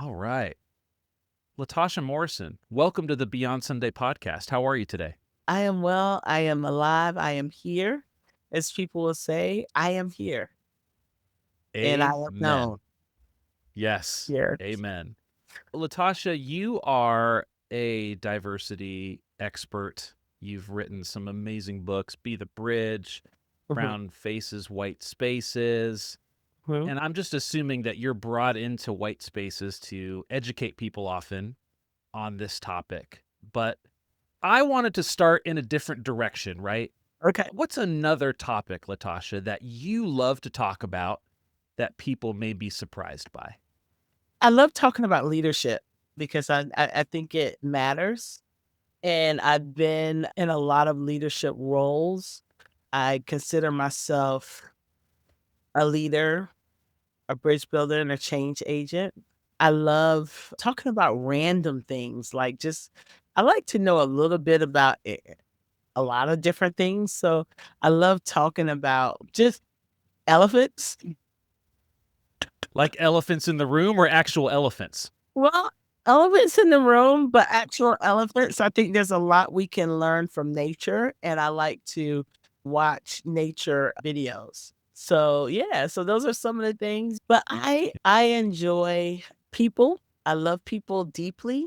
All right. Latasha Morrison, welcome to the Beyond Sunday podcast. How are you today? I am well. I am alive. I am here. As people will say, I am here and I am Amen. known Yes. here. Amen. Latasha, you are a diversity expert. You've written some amazing books, Be the Bridge, Mhm, Brown Faces, White Spaces. mhm. And I'm just assuming that you're brought into white spaces to educate people often on this topic. But I wanted to start in a different direction, right? Okay. What's another topic, Latasha, that you love to talk about that people may be surprised by? I love talking about leadership because I think it matters. And I've been in a lot of leadership roles. I consider myself a leader, a bridge builder, and a change agent. I love talking about random things like just I like to know a little bit about a lot of different things. So I love talking about just elephants. Like elephants in the room or actual elephants? Well, elephants in the room, but actual elephants. I think there's a lot we can learn from nature, and I like to watch nature videos. So yeah, so those are some of the things. But I enjoy people. I love people deeply.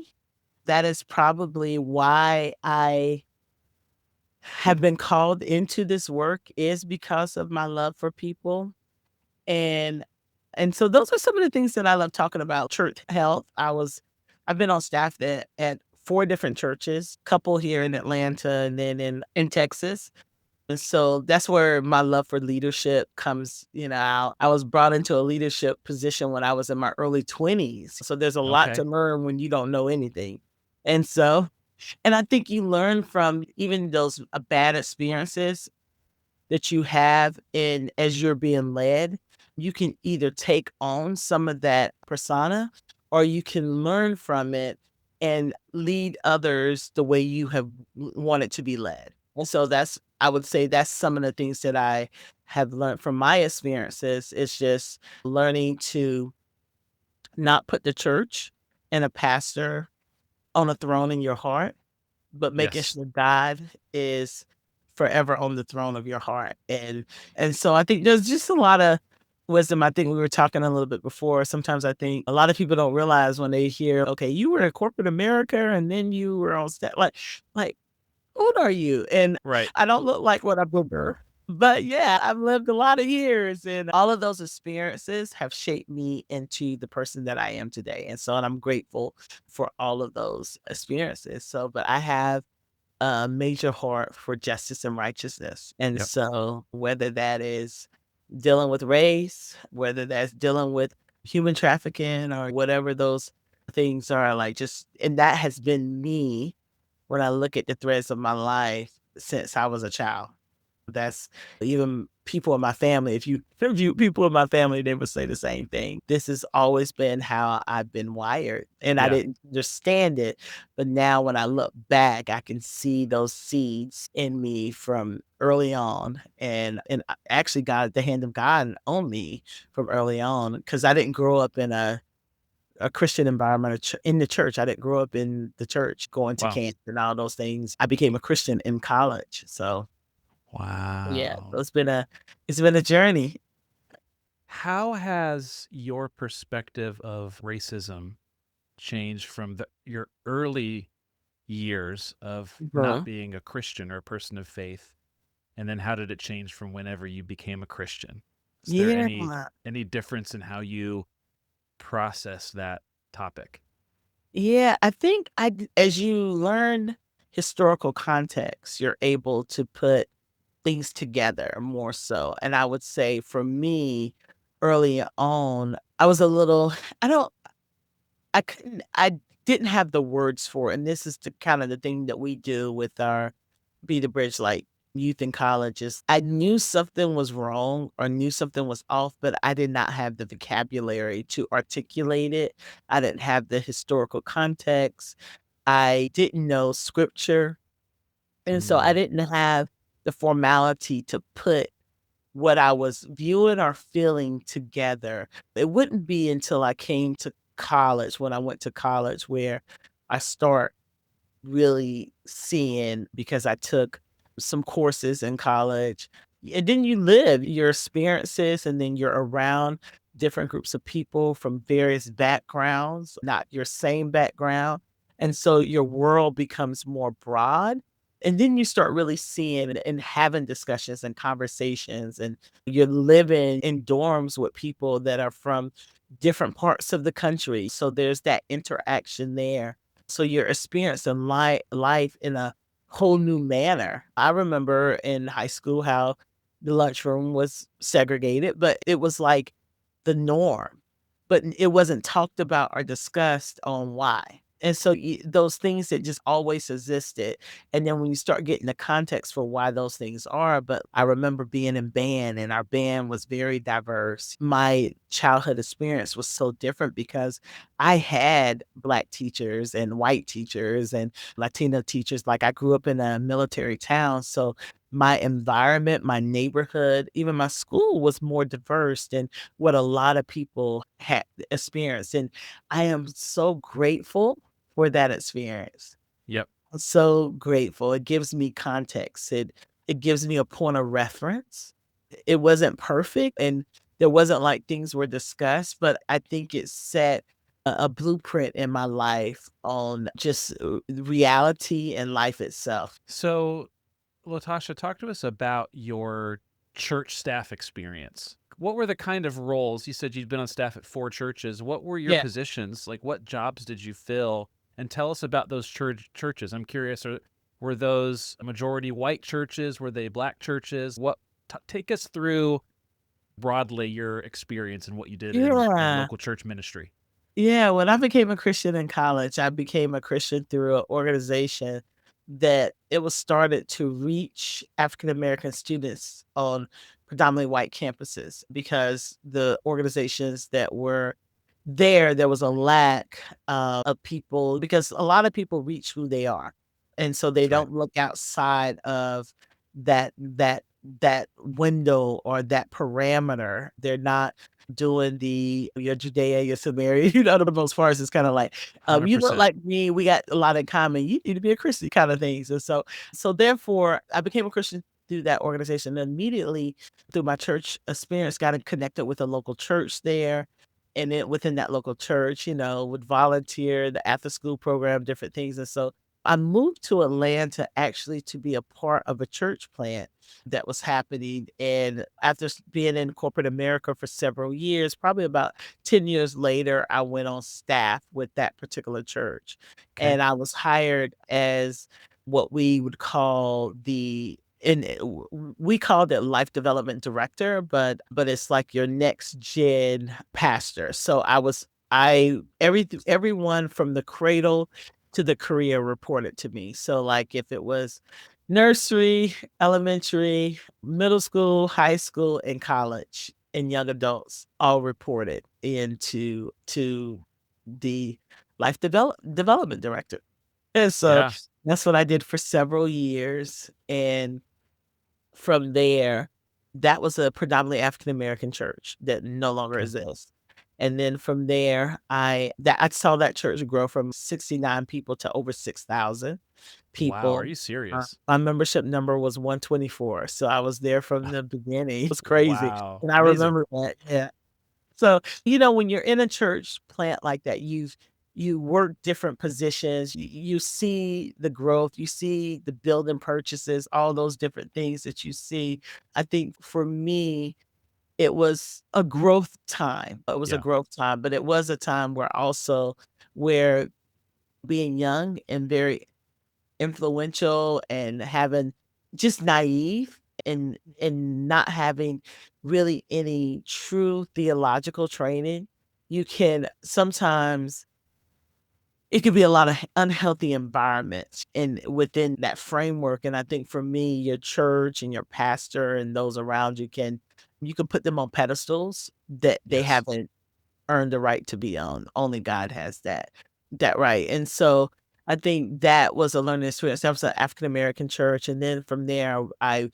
That is probably why I have been called into this work is because of my love for people. And so those are some of the things that I love talking about. Church health. I've been on staff at 4 different churches, couple here in Atlanta and then in Texas. And so that's where my love for leadership comes, I was brought into a leadership position when I was in my early 20s. So there's a lot to Okay. learn when you don't know anything. And so and I think you learn from even those bad experiences that you have in as you're being led, you can either take on some of that persona or you can learn from it and lead others the way you have wanted to be led. And so that's I would say that's some of the things that I have learned from my experiences. It's just learning to not put the church and a pastor on a throne in your heart, but making Yes. sure God is forever on the throne of your heart. And so I think there's just a lot of wisdom. I think we were talking a little bit before. Sometimes I think a lot of people don't realize when they hear, okay, you were in corporate America and then you were on staff. Like, who old are you? And Right. I don't look like what I remember. But yeah, I've lived a lot of years and all of those experiences have shaped me into the person that I am today. And so and I'm grateful for all of those experiences. So, but I have a major heart for justice and righteousness. And Yep. so whether that is dealing with race, whether that's dealing with human trafficking or whatever those things are, like just and that has been me when I look at the threads of my life since I was a child. That's even people in my family. If you interview people in my family, they would say the same thing. This has always been how I've been wired, and I Yeah. didn't understand it. But now, when I look back, I can see those seeds in me from early on, and I actually got the hand of God on me from early on because I didn't grow up in a Christian environment in the church. I didn't grow up in the church, going to Wow. camp and all those things. I became a Christian in college, so yeah, so Wow. it's been a journey. How has your perspective of racism changed from your early years of not Mhm. being a Christian or a person of faith? And then how did it change from whenever you became a Christian? Is there Yeah. any difference in how you process that topic? Yeah, I think as you learn historical context, you're able to put things together more so, and I would say for me, early on, I was a little I don't I didn't have the words for it, and this is the kind of the thing that we do with our Be the Bridge, like, youth in colleges. I knew something was wrong or knew something was off, but I did not have the vocabulary to articulate it. I didn't have the historical context. I didn't know scripture, and so I Mm, didn't have the formality to put what I was viewing or feeling together. It wouldn't be until I came to college, when I went to college, where I start really seeing, because I took some courses in college. And then you live your experiences, and then you're around different groups of people from various backgrounds, not your same background. And so your world becomes more broad. And then you start really seeing and having discussions and conversations, and you're living in dorms with people that are from different parts of the country. So there's that interaction there, so you're experiencing life in a whole new manner. I remember in high school how the lunchroom was segregated, but it was like the norm, but it wasn't talked about or discussed on why. And so those things that just always existed. And then when you start getting the context for why those things are, but I remember being in band, and our band was very diverse. My childhood experience was so different because I had Black teachers and white teachers and Latino teachers. Like, I grew up in a military town. So my environment, my neighborhood, even my school was more diverse than what a lot of people had experienced. And I am so grateful for that experience. Yep. I'm so grateful. It gives me context. It gives me a point of reference. It wasn't perfect, and there wasn't like things were discussed, but I think it set a blueprint in my life on just reality and life itself. So, Latasha, talk to us about your church staff experience. What were the kind of roles? You said you'd been on staff at 4 churches. What were your Yeah. positions? Like, what jobs did you fill? And tell us about those churches. I'm curious. Were those majority white churches? Were they Black churches? Take us through broadly your experience and what you did in Yeah. local church ministry. Yeah, when I became a Christian in college, I became a Christian through an organization that it was started to reach African American students on predominantly white campuses, because the organizations that were there was a lack of people, because a lot of people reach who they are. And so they That's right. don't look outside of that window or that parameter. They're not doing your Judea, your Samaria, the most parts is kinda like, "You look 100%. like me, we got a lot in common, you need to be a Christian," kinda things. And so therefore, I became a Christian through that organization, and immediately through my church experience, got connected with a local church there, and then within that local church, would volunteer, the after school program, different things. And so I moved to Atlanta actually to be a part of a church plant that was happening. And after being in corporate America for several years, probably about 10 years later, I went on staff with that particular church. Okay. And I was hired as what we would call we called it life development director, but it's like your next gen pastor. So everyone from the cradle to the career reported to me. So, like, if it was nursery, elementary, middle school, high school, and college, and young adults, all reported into to the development director. And so Yeah. that's what I did for several years. And from there, that was a predominantly African American church that no longer Okay. exists. And then from there, I saw that church grow from 69 people to over 6,000 Wow. Are people. you serious? My membership number was 124, so I was there from the beginning. It was crazy, Wow. and I Amazing. remember that, yeah. So, when you're in a church plant like that, you work different positions, you see the growth, you see the building purchases, all those different things that you see. I think for me, it was a growth time. It was a Yeah. growth time, but it was a time where being young and very influential and having just naive and not having really any true theological training, you can sometimes it could be a lot of unhealthy environments and within that framework. And I think for me, your church and your pastor and those around you can put them on pedestals that they Yes. haven't earned the right to be on. Only God has that right. And so I think that was a learning experience. That was an African American church. And then from there, I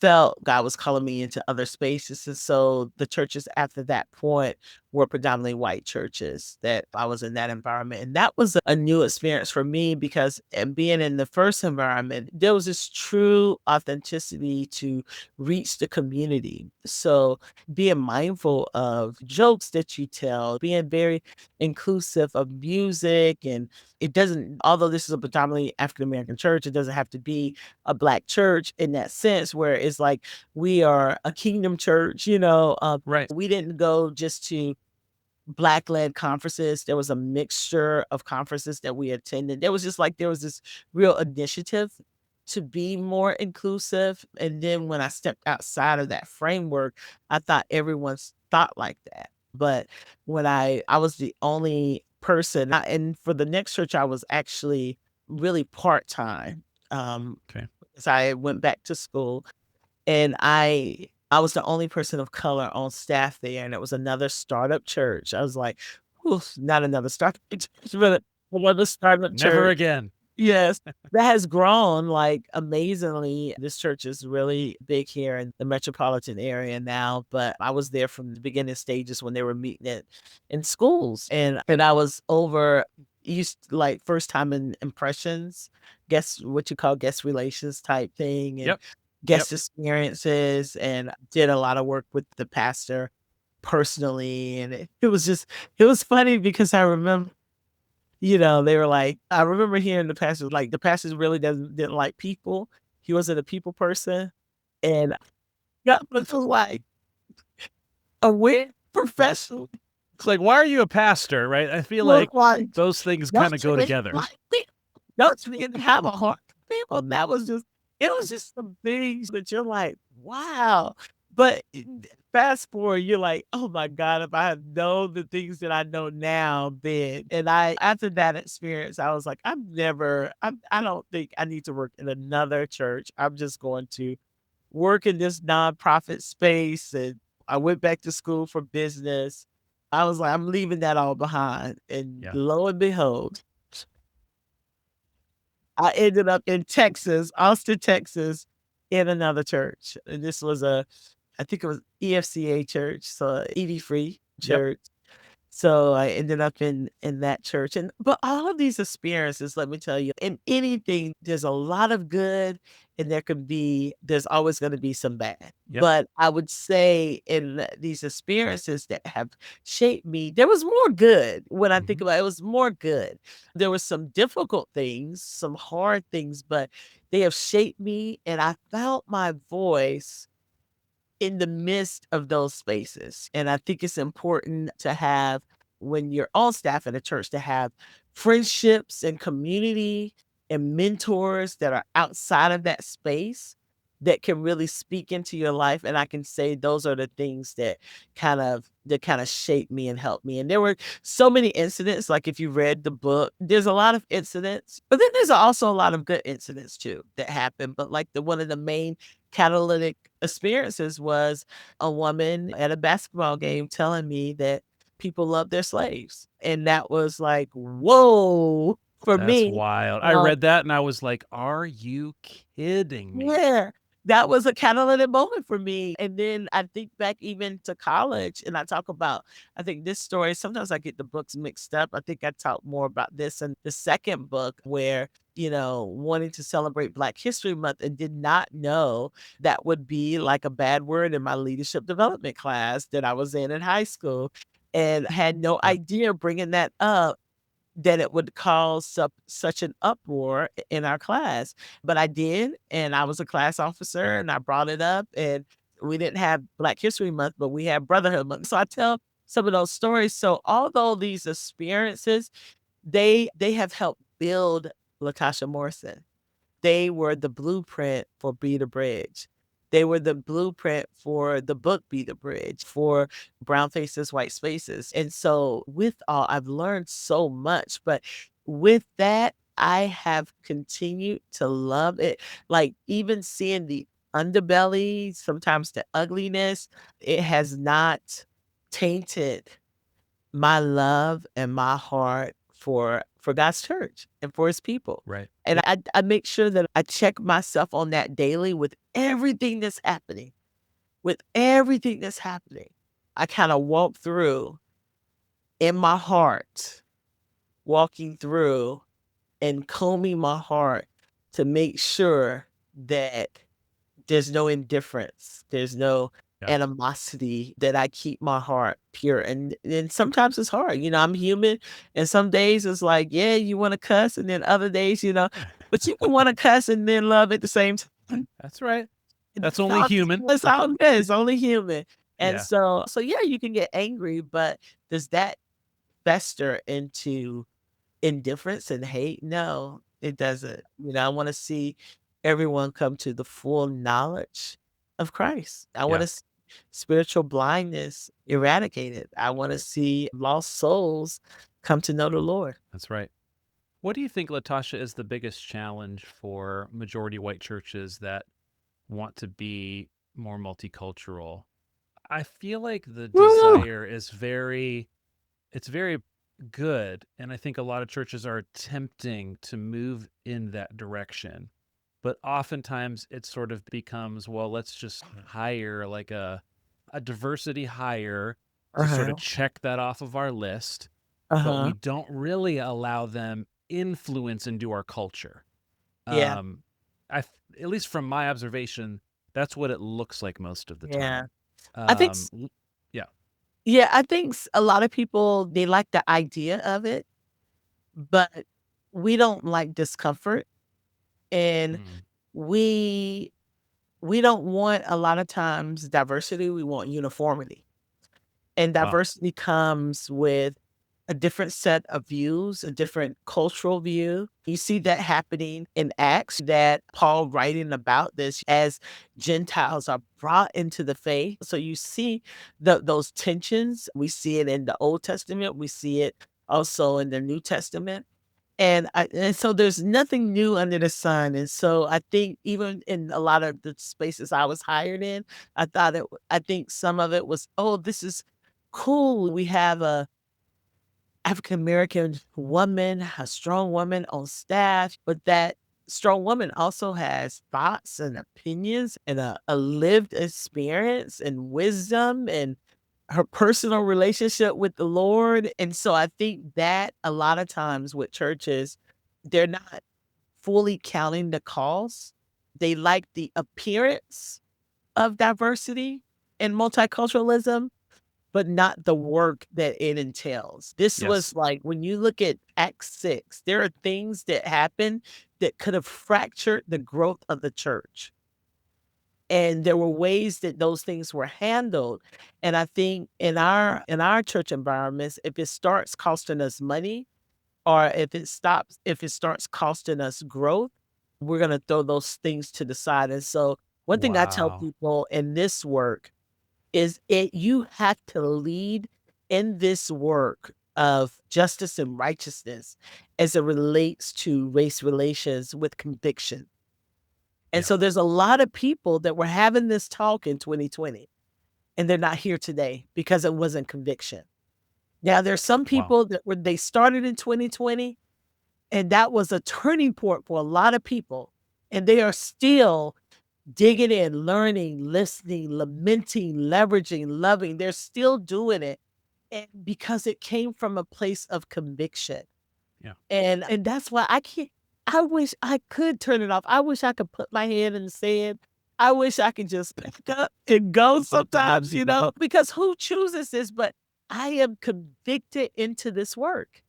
felt God was calling me into other spaces. And so the churches after that point were predominantly white churches that I was in that environment. And that was a new experience for me because being in the first environment, there was this true authenticity to reach the community. So being mindful of jokes that you tell, being very inclusive of music, and it doesn't, although this is a predominantly African American church, it doesn't have to be a Black church in that sense, where it's like we are a kingdom church, Right. we didn't go just to Black led conferences. There was a mixture of conferences that we attended. There was just like, there was this real initiative to be more inclusive. And then when I stepped outside of that framework, I thought everyone's thought like that. But when I was the only person, and for the next church, I was actually really part time. Okay. As I went back to school, and I was the only person of color on staff there, and it was another startup church. I was like, "Oof, not another startup church, but another startup Never church." again. Yes, that has grown, like, amazingly. This church is really big here in the metropolitan area now, but I was there from the beginning stages when they were meeting it in schools, and I was over used like, first time in impressions, guess what you call guest relations type thing, and Yep. Yep. guest experiences, and did a lot of work with the pastor personally, and it was just it was funny because I remember, they were like, I remember hearing the pastor, like, the pastor really didn't like people. He wasn't a people person. And God was like, a wit professional It's like, why are you a pastor, right? I feel like look like, those things kind of don't you go really together. like people? Don't you really have a heart for people? And that was just, it was just some things that you're like, wow. But fast forward, you're like, oh my God, if I had known the things that I know now, then, and after that experience, I was like, I don't think I need to work in another church. I'm just going to work in this nonprofit space. And I went back to school for business. I was like, I'm leaving that all behind. And Yeah. lo and behold, I ended up in Texas, Austin, Texas, in another church. And this was I think it was EFCA church, so EV free Yep. church. So I ended up in that church. And but all of these experiences, let me tell you, in anything, there's a lot of good, and there's always going to be some bad. Yep. But I would say in these experiences that have shaped me, there was more good. When I think Mhm. about it, it was more good. There were some difficult things, some hard things, but they have shaped me, and I found my voice in the midst of those spaces. And I think it's important to have, when you're on staff at a church, to have friendships and community and mentors that are outside of that space that can really speak into your life. And I can say those are the things that kind of shaped me and helped me. And there were so many incidents. Like, if you read the book, there's a lot of incidents, but then there's also a lot of good incidents too that happen. But like, the one of the main catalytic experiences was a woman at a basketball game telling me that people love their slaves. And that was like, whoa, for That's me. wild. I read that and I was like, are you kidding me? Yeah, that was a catalytic moment for me. And then I think back even to college, and I think this story, sometimes I get the books mixed up. I think I talked more about this in the second book, where, wanting to celebrate Black History Month and did not know that would be like a bad word in my leadership development class that I was in high school, and had no Yep. idea bringing that up, that it would cause such an uproar in our class. But I did, and I was a class officer, and I brought it up, and we didn't have Black History Month, but we had Brotherhood Month. So I tell some of those stories. So although these experiences, they have helped build Latasha Morrison. They were the blueprint for Be the Bridge. They were the blueprint for the book Be the Bridge, for Brown Faces, White Spaces. And so with all, I've learned so much, but with that, I have continued to love it. Like, even seeing the underbelly, sometimes the ugliness, it has not tainted my love and my heart for God's church and for his people. Right. And I make sure that I check myself on that daily with everything that's happening. With everything that's happening. I kind of walk through in my heart, walking through and combing my heart to make sure that there's no indifference, there's no Yeah. animosity, that I keep my heart pure. And sometimes it's hard. I'm human, and some days it's like, yeah, you want to cuss, and then other days, but you can want to cuss and then love at the same time. That's right. That's That's only all human. that's all it is, only human. And Yeah. so yeah, you can get angry, but does that fester into indifference and hate? No, it doesn't. I wanna see everyone come to the full knowledge of Christ. I Yeah. wanna see spiritual blindness eradicated. I wanna see lost souls come to know the Lord. That's right. What do you think, Latasha, is the biggest challenge for majority white churches that want to be more multicultural? I feel like the Woo! desire is it's very good. And I think a lot of churches are attempting to move in that direction. But oftentimes it sort of becomes, well, let's just hire like a diversity hire to sort of Uh-huh. check that off of our list, but we Uh-huh. don't really allow them influence into our culture. Yeah. Um, at least from my observation, that's what it looks like most of the Yeah. time. I think Yeah. Yeah, I think a lot of people, they like the idea of it, but we don't like discomfort, and Mm. we we don't want a lot of times diversity, we want uniformity. And Wow. diversity comes with a different set of views, a different cultural view. You see that happening in Acts, that Paul writing about this as Gentiles are brought into the faith. So you see those tensions. We see it in the Old Testament. We see it also in the New Testament. And so there's nothing new under the sun. And so I think even in a lot of the spaces I was hired in, I think some of it was, oh, this is cool. We have a African American woman, a strong woman on staff, but that strong woman also has thoughts and opinions and a lived experience and wisdom and her personal relationship with the Lord. And so I think that a lot of times with churches, they're not fully counting the cost. They like the appearance of diversity and multiculturalism, but not the work that it entails. This Yes. was like when you look at Acts 6, there are things that happened that could have fractured the growth of the church. And there were ways that those things were handled. And I think in our church environments, if it starts costing us money, or if it starts costing us growth, we're gonna throw those things to the side. And so one thing I tell Wow. people in this work is you have to lead in this work of justice and righteousness as it relates to race relations with conviction. And Yeah. so there's a lot of people that were having this talk in 2020, and they're not here today because it wasn't conviction. Now there's some Wow. people that they started in 2020, and that was a turning point for a lot of people, and they are still digging in, learning, listening, lamenting, leveraging, loving. They're still doing it, and because it came from a place of conviction. Yeah. And that's why I wish I could turn it off. I wish I could put my head in the sand. I wish I could just pick up and go sometimes, because who chooses this? But I am convicted into this work.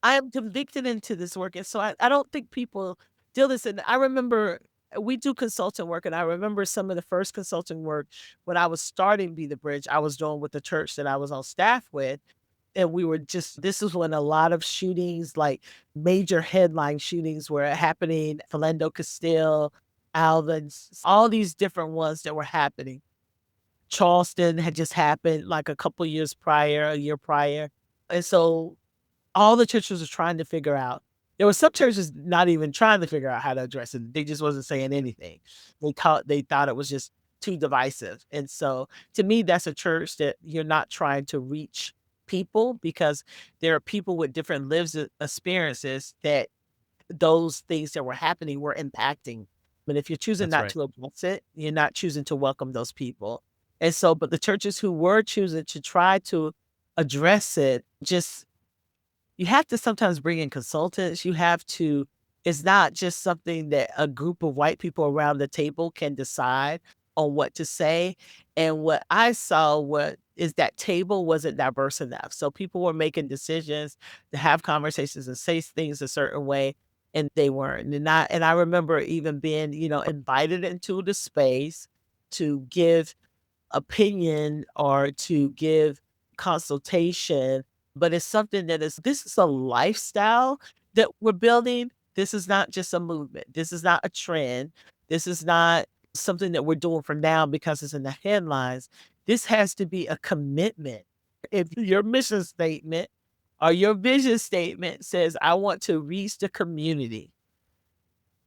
I am convicted into this work. And so I don't think people deal this. And I remember we do consulting work. And I remember some of the first consulting work when I was starting Be the Bridge, I was doing with the church that I was on staff with. And we were this is when a lot of shootings, like major headline shootings, were happening. Philando Castile, Alvin, all these different ones that were happening. Charleston had just happened like a couple years prior, a year prior. And so all the churches were trying to figure out. There were some churches not even trying to figure out how to address it. They just wasn't saying anything. They thought it was just too divisive. And so to me, that's a church that you're not trying to reach people, because there are people with different lives experiences that those things that were happening were impacting. But if you're choosing That's not right. to address it, you're not choosing to welcome those people. And so, but the churches who were choosing to try to address it, just you have to sometimes bring in consultants. You have to, it's not just something that a group of white people around the table can decide on what to say. And what I saw what is that table wasn't diverse enough. So people were making decisions to have conversations and say things a certain way, and they weren't. And I remember even being, invited into the space to give opinion or to give consultation, but it's something that is this is a lifestyle that we're building. This is not just a movement. This is not a trend. This is not something that we're doing for now because it's in the headlines. This has to be a commitment. If your mission statement or your vision statement says, I want to reach the community,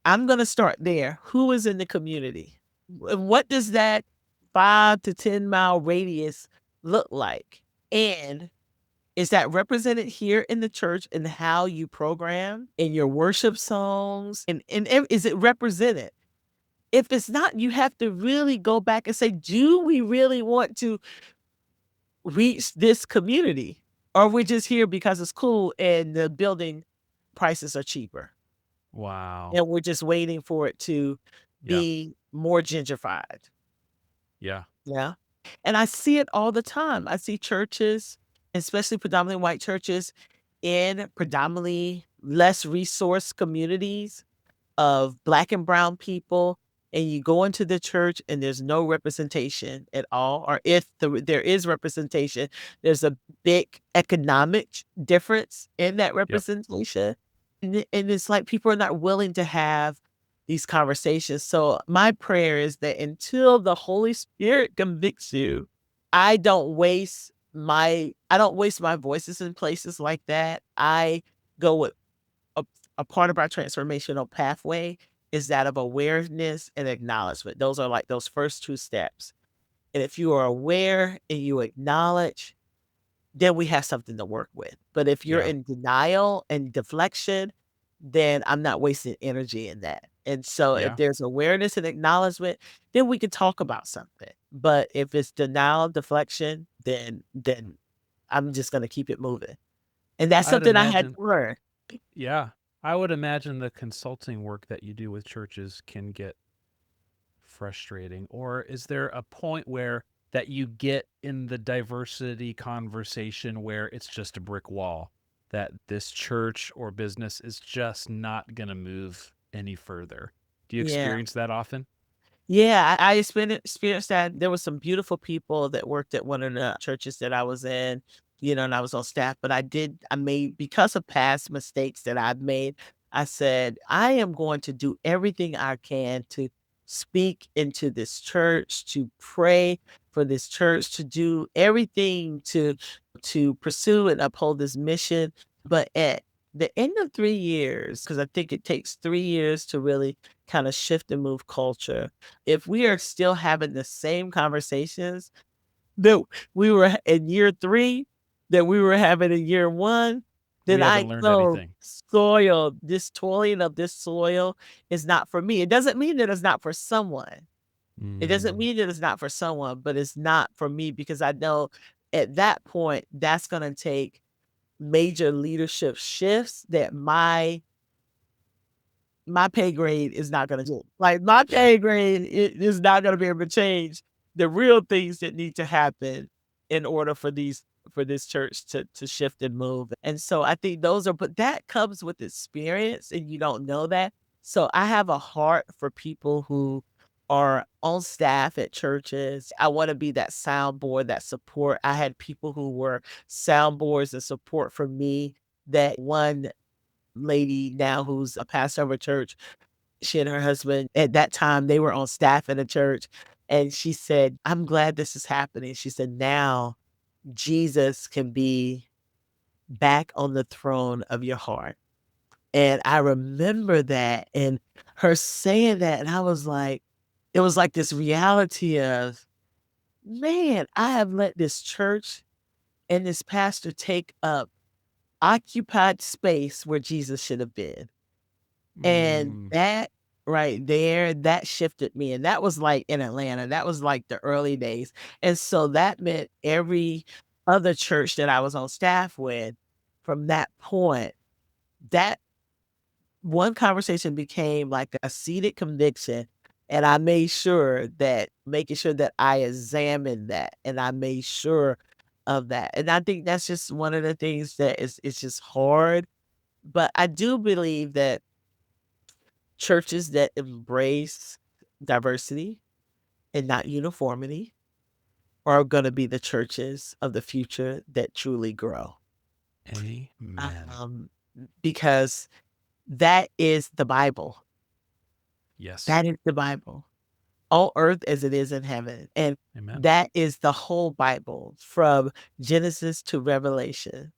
I'm going to start there. Who is in the community? What does that 5 to 10 mile radius look like? And is that represented here in the church in how you program, in your worship songs? And is it represented? If it's not, you have to really go back and say, do we really want to reach this community? Or we're just here because it's cool and the building prices are cheaper? Wow. And we're just waiting for it to Yeah. be more gentrified. Yeah. Yeah. And I see it all the time. I see churches, especially predominantly white churches, in predominantly less resourced communities of Black and brown people, and you go into the church and there's no representation at all, or if there is representation, there's a big economic difference in that Yep. representation. And it's like people are not willing to have these conversations. So my prayer is that until the Holy Spirit convicts you, I don't waste my voices in places like that. I go with a a part of our transformational pathway is that of awareness and acknowledgement. Those are like those first 2 steps. And if you are aware and you acknowledge, then we have something to work with. But if you're Yeah. in denial and deflection, then I'm not wasting energy in that. And so if Yeah. there's awareness and acknowledgement, then we can talk about something. But if it's denial, deflection, then I'm just gonna keep it moving. And that's I'd something I had imagine. to learn. Yeah. I would imagine the consulting work that you do with churches can get frustrating. Or is there a point where that you get in the diversity conversation where it's just a brick wall, that this church or business is just not going to move any further? Do you Yeah. experience that often? Yeah, I experienced that. There was some beautiful people that worked at one of the churches that I was in, and I was on staff, but I made, because of past mistakes that I've made, I said, I am going to do everything I can to speak into this church, to pray for this church, to do everything to pursue and uphold this mission. But at the end of 3 years, because I think it takes 3 years to really kind of shift and move culture, if we are still having the same conversations that we were in year 3, that we were having in year 1, We then haven't I learned know anything. this toiling of this soil is not for me. It doesn't mean that it's not for someone. It doesn't Mm, mean that it's not for someone, but it's not for me, because I know at that point, that's gonna take major leadership shifts that my pay grade is not gonna do. Like, my yeah. pay grade is not gonna be able to change the real things that need to happen in order for this church to shift and move. And so I think but that comes with experience, and you don't know that. So I have a heart for people who are on staff at churches. I wanna be that soundboard, that support. I had people who were soundboards and support for me. That one lady now who's a pastor of a church, she and her husband, at that time, they were on staff at a church, and she said, "I'm glad this is happening." She said, "Now Jesus can be back on the throne of your heart." And I remember that, and her saying that, and I was like, it was like this reality of, man, I have let this church and this pastor take up occupied space where Jesus should have been. And Mm, that right there, that shifted me, and that was, like, in Atlanta, that was, like, the early days, and so that meant every other church that I was on staff with, from that point, that one conversation became like a seated conviction, and I made sure that making sure that I examined that, and I made sure of that, and I think that's just one of the things that is it's just hard, but I do believe that churches that embrace diversity and not uniformity are gonna be the churches of the future that truly grow. amen. Um, because that is the Bible. Yes. That is the Bible. On earth as it is in heaven, and Amen. that is the whole Bible from Genesis to Revelation.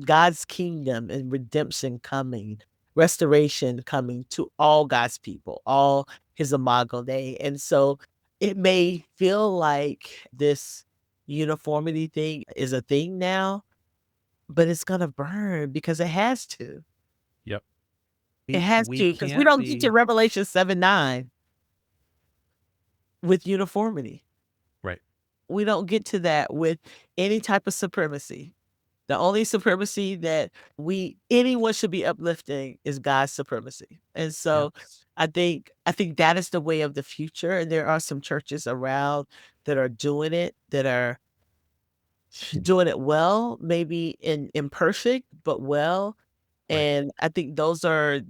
God's kingdom and redemption coming, restoration coming to all God's people, all his imago Dei. And so it may feel like this uniformity thing is a thing now, but it's gonna burn because it has to. Yep. It We has we to, because we can't don't get to be Revelation 7:9 with uniformity. right. We don't get to that with any type of supremacy. The only supremacy that anyone should be uplifting is God's supremacy. And Yep. so I think that is the way of the future. And there are some churches around that are doing it, that are doing it well, maybe imperfect, but well. Right. And I think those are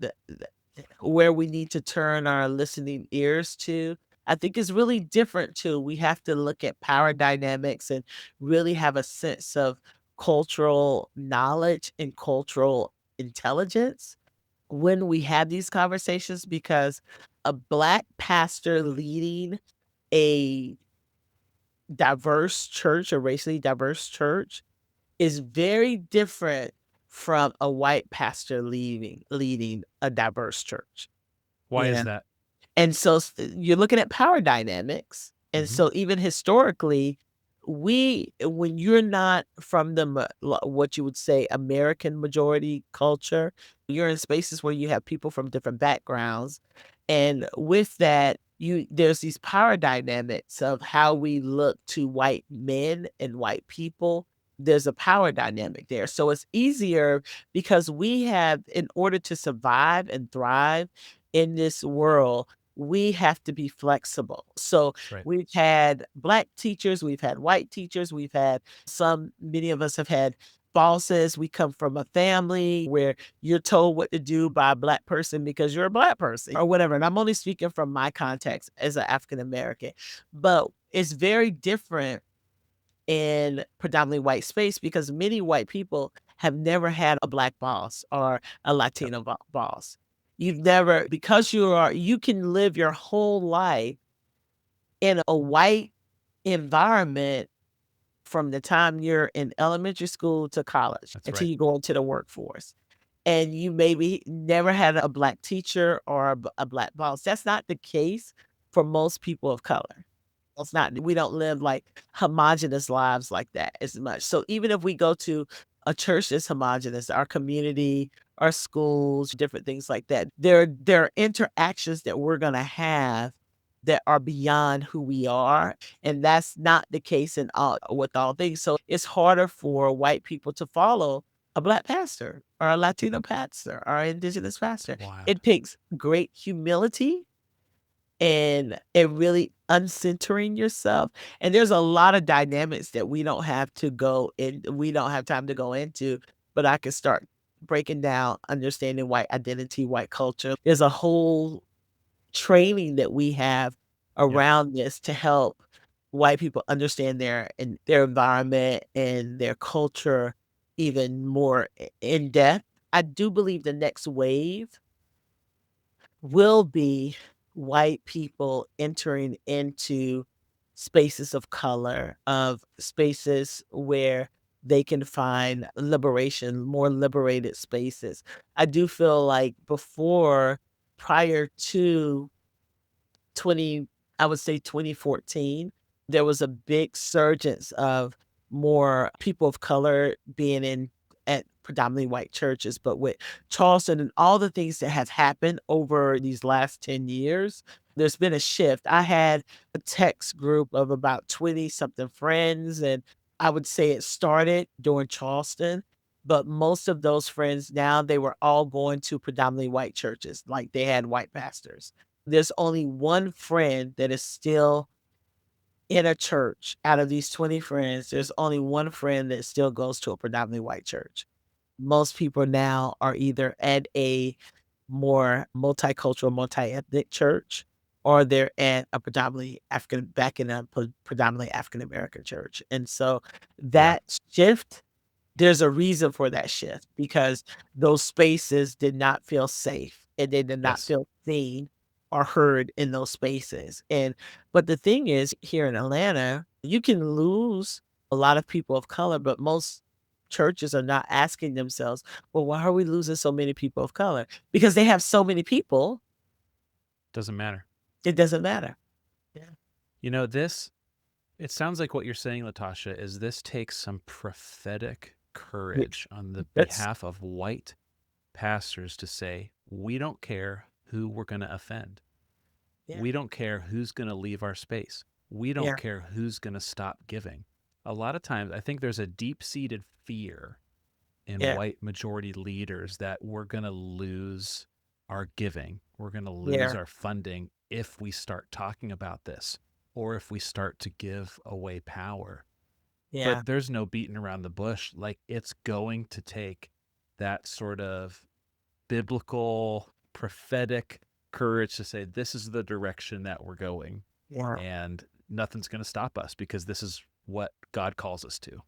where we need to turn our listening ears to. I think it's really different too. We have to look at power dynamics and really have a sense of cultural knowledge and cultural intelligence when we have these conversations, because a Black pastor leading a diverse church, a racially diverse church, is very different from a white pastor leading a diverse church. Why You is know? that? And so you're looking at power dynamics. And Mhm. so even historically, when you're not from what you would say American majority culture, you're in spaces where you have people from different backgrounds. And with that, there's these power dynamics of how we look to white men and white people. There's a power dynamic there. So it's easier because in order to survive and thrive in this world, we have to be flexible. So Right. we've had Black teachers, we've had white teachers, many of us have had bosses. We come from a family where you're told what to do by a Black person because you're a Black person or whatever. And I'm only speaking from my context as an African American, but it's very different in predominantly white space because many white people have never had a Black boss or a Yep. Latino boss. You've never, because you can live your whole life in a white environment from the time you're in elementary school to college That's until right. you go into the workforce. And you maybe never had a Black teacher or a Black boss. That's not the case for most people of color. It's not, we don't live like homogenous lives like that as much. So even if we go to a church that's homogenous, our community, our schools, different things like that, there are interactions that we're gonna have that are beyond who we are. And that's not the case in all with all things. So it's harder for white people to follow a Black pastor or a Latino pastor or indigenous It's pastor. wild. It takes great humility and really uncentering yourself. And there's a lot of dynamics that we don't have time to go into, but I can start breaking down understanding white identity, white culture. There's a whole training that we have Yep. around this to help white people understand their environment and their culture even more in depth. I do believe the next wave will be white people entering into spaces of color, of spaces where they can find liberation, more liberated spaces. I do feel like prior to 20, I would say 2014, there was a big surgence of more people of color being in at predominantly white churches, but with Charleston and all the things that have happened over these last 10 years, there's been a shift. I had a text group of about 20 something friends, and I would say it started during Charleston, but most of those friends now, they were all going to predominantly white churches, like they had white pastors. There's only one friend that is still in a church. Out of these 20 friends, there's only one friend that still goes to a predominantly white church. Most people now are either at a more multicultural, multi-ethnic church, or they're at a predominantly African back in a predominantly African American church. And so Yeah. that shift, there's a reason for that shift because those spaces did not feel safe and they did not Yes. feel seen or heard in those spaces. And but the thing is, here in Atlanta, you can lose a lot of people of color, but most churches are not asking themselves, well, why are we losing so many people of color? Because they have so many people, Doesn't matter. it doesn't matter. Yeah. You know, this, it sounds like what you're saying, Latasha, is this takes some prophetic Yeah. courage on the That's behalf of white pastors to say, we don't care who we're going to offend. yeah. We don't care who's going to leave our space. We don't Yeah. care who's going to stop giving. A lot of times, I think there's a deep seated fear in Yeah. white majority leaders that we're going to lose our giving. We're going to lose Yeah. our funding if we start talking about this or if we start to give away power. Yeah. But there's no beating around the bush. Like, it's going to take that sort of biblical, prophetic courage to say, this is the direction that we're going, Yeah. and nothing's going to stop us because this is what God calls us to.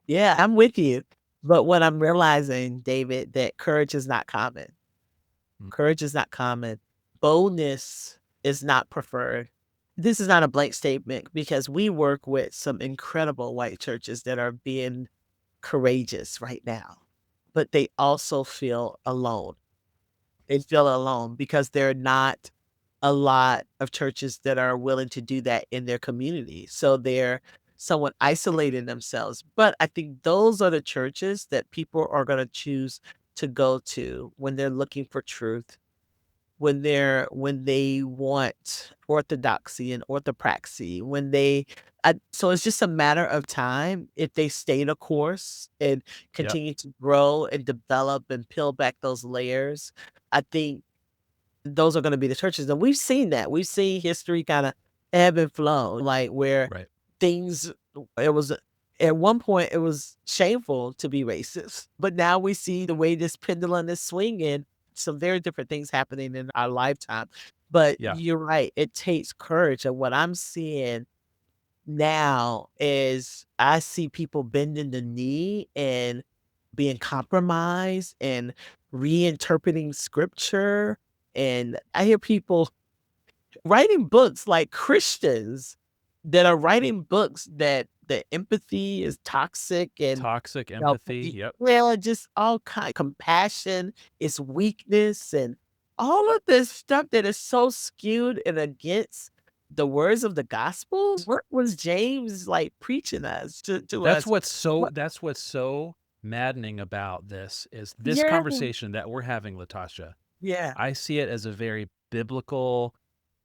Yeah, I'm with you. But what I'm realizing, David, that courage is not common. Mm. Courage is not common. Boldness is not preferred. This is not a blank statement because we work with some incredible white churches that are being courageous right now, but they also feel alone. They feel alone because there are not a lot of churches that are willing to do that in their community. So they're somewhat isolating themselves. But I think those are the churches that people are going to choose to go to when they're looking for truth, when they want orthodoxy and orthopraxy, when they so it's just a matter of time if they stay the course and Yep. continue to grow and develop and peel back those layers. I think those are gonna be the churches, and we've seen that. We've seen history kinda ebb and flow, like, where Right. things it was at one point, it was shameful to be racist, but now we see the way this pendulum is swinging, some very different things happening in our lifetime. But Yeah. you're right, it takes courage, and what I'm seeing now is I see people bending the knee and being compromised and reinterpreting scripture, and I hear people writing books like Christians that are writing books that the empathy is toxic and Toxic you know, empathy. Yep. well, just all kind compassion is weakness and all of this stuff that is so skewed and against the words of the gospel. What was James like preaching us to That's us? what's so What that's what's so maddening about this is this yeah, conversation that we're having, Latasha. yeah, I see it as a very biblical,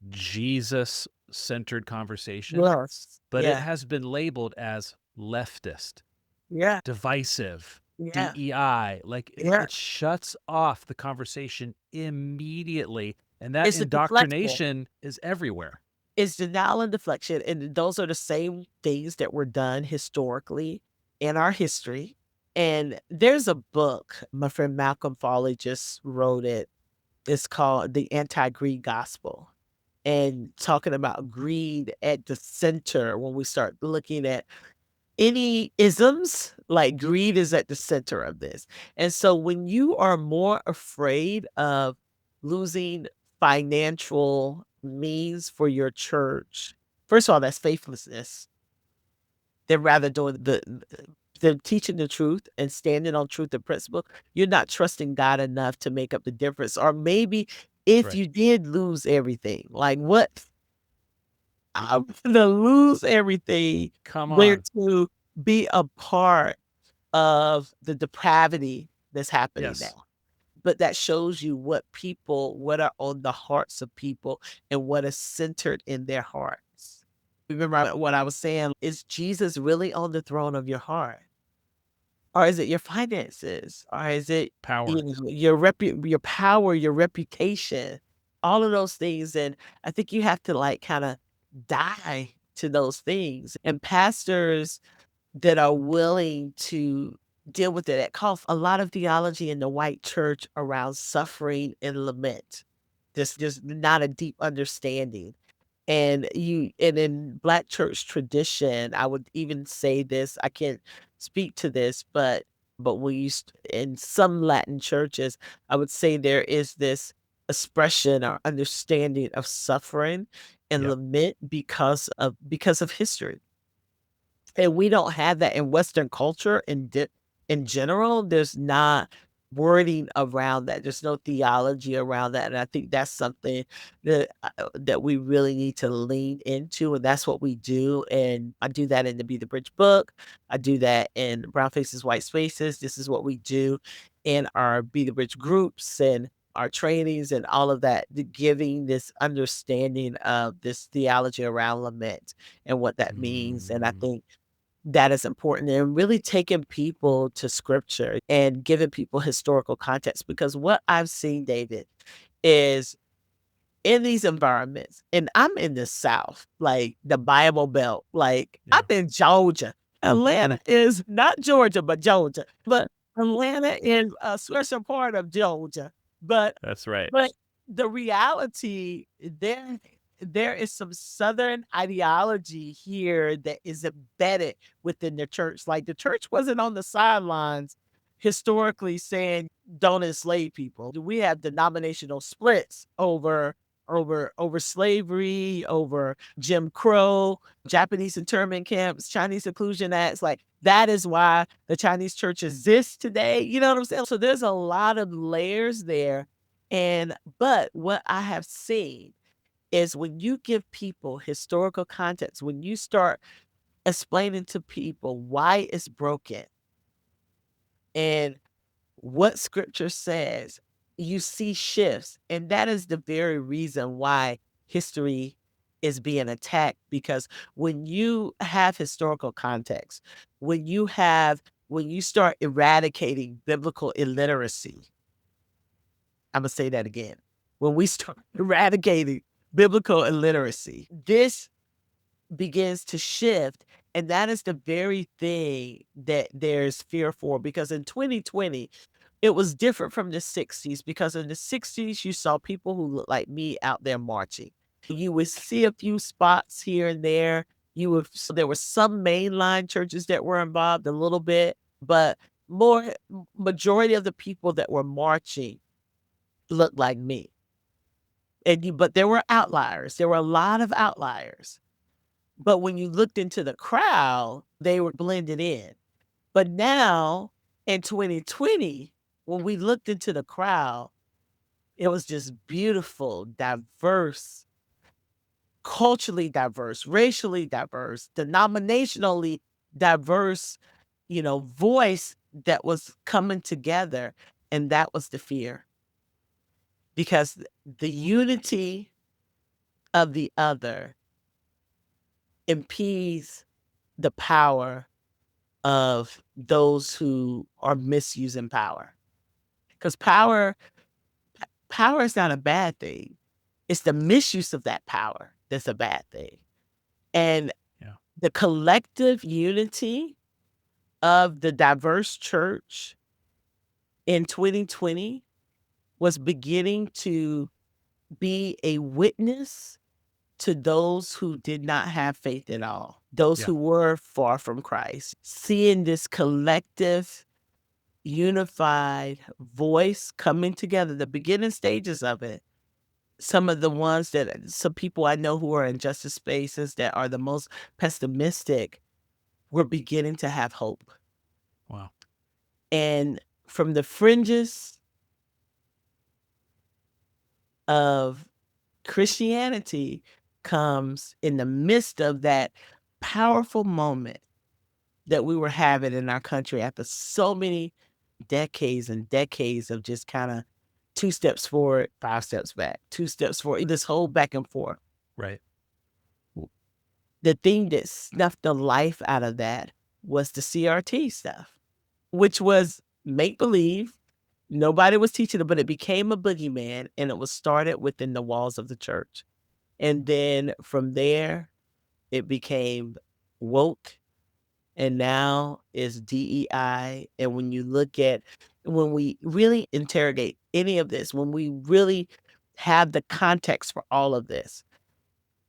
Jesus centered conversation, yes, but it yeah, has been labeled as leftist, yeah, divisive, yeah, DEI. Like, yeah. it shuts off the conversation immediately. And that It's a deflection. indoctrination is everywhere. It's denial and deflection, and those are the same things that were done historically in our history. And there's a book, my friend Malcolm Fawley just wrote it. It's called The Anti-Greed Gospel, and talking about greed at the center when we start looking at any isms, like greed is at the center of this. And so when you are more afraid of losing financial means for your church, first of all, that's faithlessness. They're rather doing they're teaching the truth and standing on truth and principle. You're not trusting God enough to make up the difference. Or maybe if Right. you did lose everything, like what I'm gonna lose everything. Come Where on. to? be a part of the depravity that's happening Yes. now. But that shows you what are on the hearts of people and what is centered in their hearts. Remember what I was saying? Is Jesus really on the throne of your heart? Or is it your finances? Or is it, Power. your power, your reputation, all of those things? And I think you have to like kind of die to those things. And pastors that are willing to deal with it at cost. A lot of theology in the white church around suffering and lament. There's just not a deep understanding. And in Black church tradition, I would even say this, I can't speak to this, but we used in some Latin churches, I would say there is this expression or understanding of suffering and Yep. lament because of history. And we don't have that in Western culture in general. There's not wording around that. There's no theology around that, and I think that's something that we really need to lean into, and that's what we do. And I do that in the Be the Bridge book. I do that in Brown Faces, White Spaces. This is what we do in our Be the Bridge groups and our trainings and all of that. Giving this understanding of this theology around lament and what that means. And I Mm, think that is important, and really taking people to scripture and giving people historical context, because what I've seen, David, is in these environments, and I'm in the South, like the Bible Belt, like I'm yeah. in Georgia. Atlanta is not Georgia, but Georgia. But Atlanta is a special part of Georgia. But That's right. but the reality there is some Southern ideology here that is embedded within the church. Like the church wasn't on the sidelines historically saying don't enslave people. We have denominational splits over slavery, over Jim Crow, Japanese internment camps, Chinese seclusion acts. Like that is why the Chinese church exists today. You know what I'm saying? So there's a lot of layers there. But what I have seen is when you give people historical context, when you start explaining to people why it's broken and what scripture says, you see shifts. And that is the very reason why history is being attacked. Because when you have historical context, when you start eradicating biblical illiteracy, I'm gonna say that again. When we start eradicating biblical illiteracy, this begins to shift. And that is the very thing that there's fear for. Because in 2020, it was different from the 60s, because in the 60s, you saw people who looked like me out there marching. You would see a few spots here and there. There were some mainline churches that were involved a little bit, but majority of the people that were marching looked like me. But there were outliers. There were a lot of outliers. But when you looked into the crowd, they were blended in. But now in 2020, when we looked into the crowd, it was just beautiful, diverse, culturally diverse, racially diverse, denominationally diverse, voice that was coming together. And that was the fear, because the unity of the other impedes the power of those who are misusing power. Because power is not a bad thing. It's the misuse of that power that's a bad thing. And Yeah. the collective unity of the diverse church in 2020 was beginning to be a witness to those who did not have faith at all, those Yeah. who were far from Christ. Seeing this collective, unified voice coming together, the beginning stages of it, some people I know who are in justice spaces that are the most pessimistic were beginning to have hope. Wow. And from the fringes of Christianity comes, in the midst of that powerful moment, that we were having in our country after so many decades and decades of just kind of 2 steps forward, 5 steps back, 2 steps forward, this whole back and forth. Right. The thing that snuffed the life out of that was the CRT stuff, which was make believe. Nobody was teaching it, but it became a boogeyman, and it was started within the walls of the church. And then from there, it became woke, and now it's DEI. And when we really interrogate any of this, when we really have the context for all of this,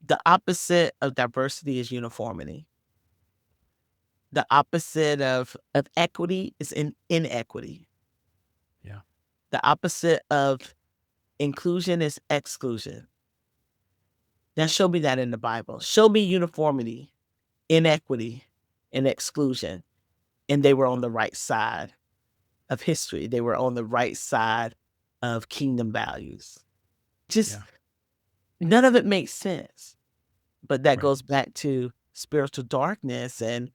the opposite of diversity is uniformity. The opposite of equity is inequity. Yeah. The opposite of inclusion is exclusion. Now show me that in the Bible. Show me uniformity, inequity, and exclusion. And they were on the right side of history. They were on the right side of kingdom values. Just Yeah. none of it makes sense. But that Right. goes back to spiritual darkness and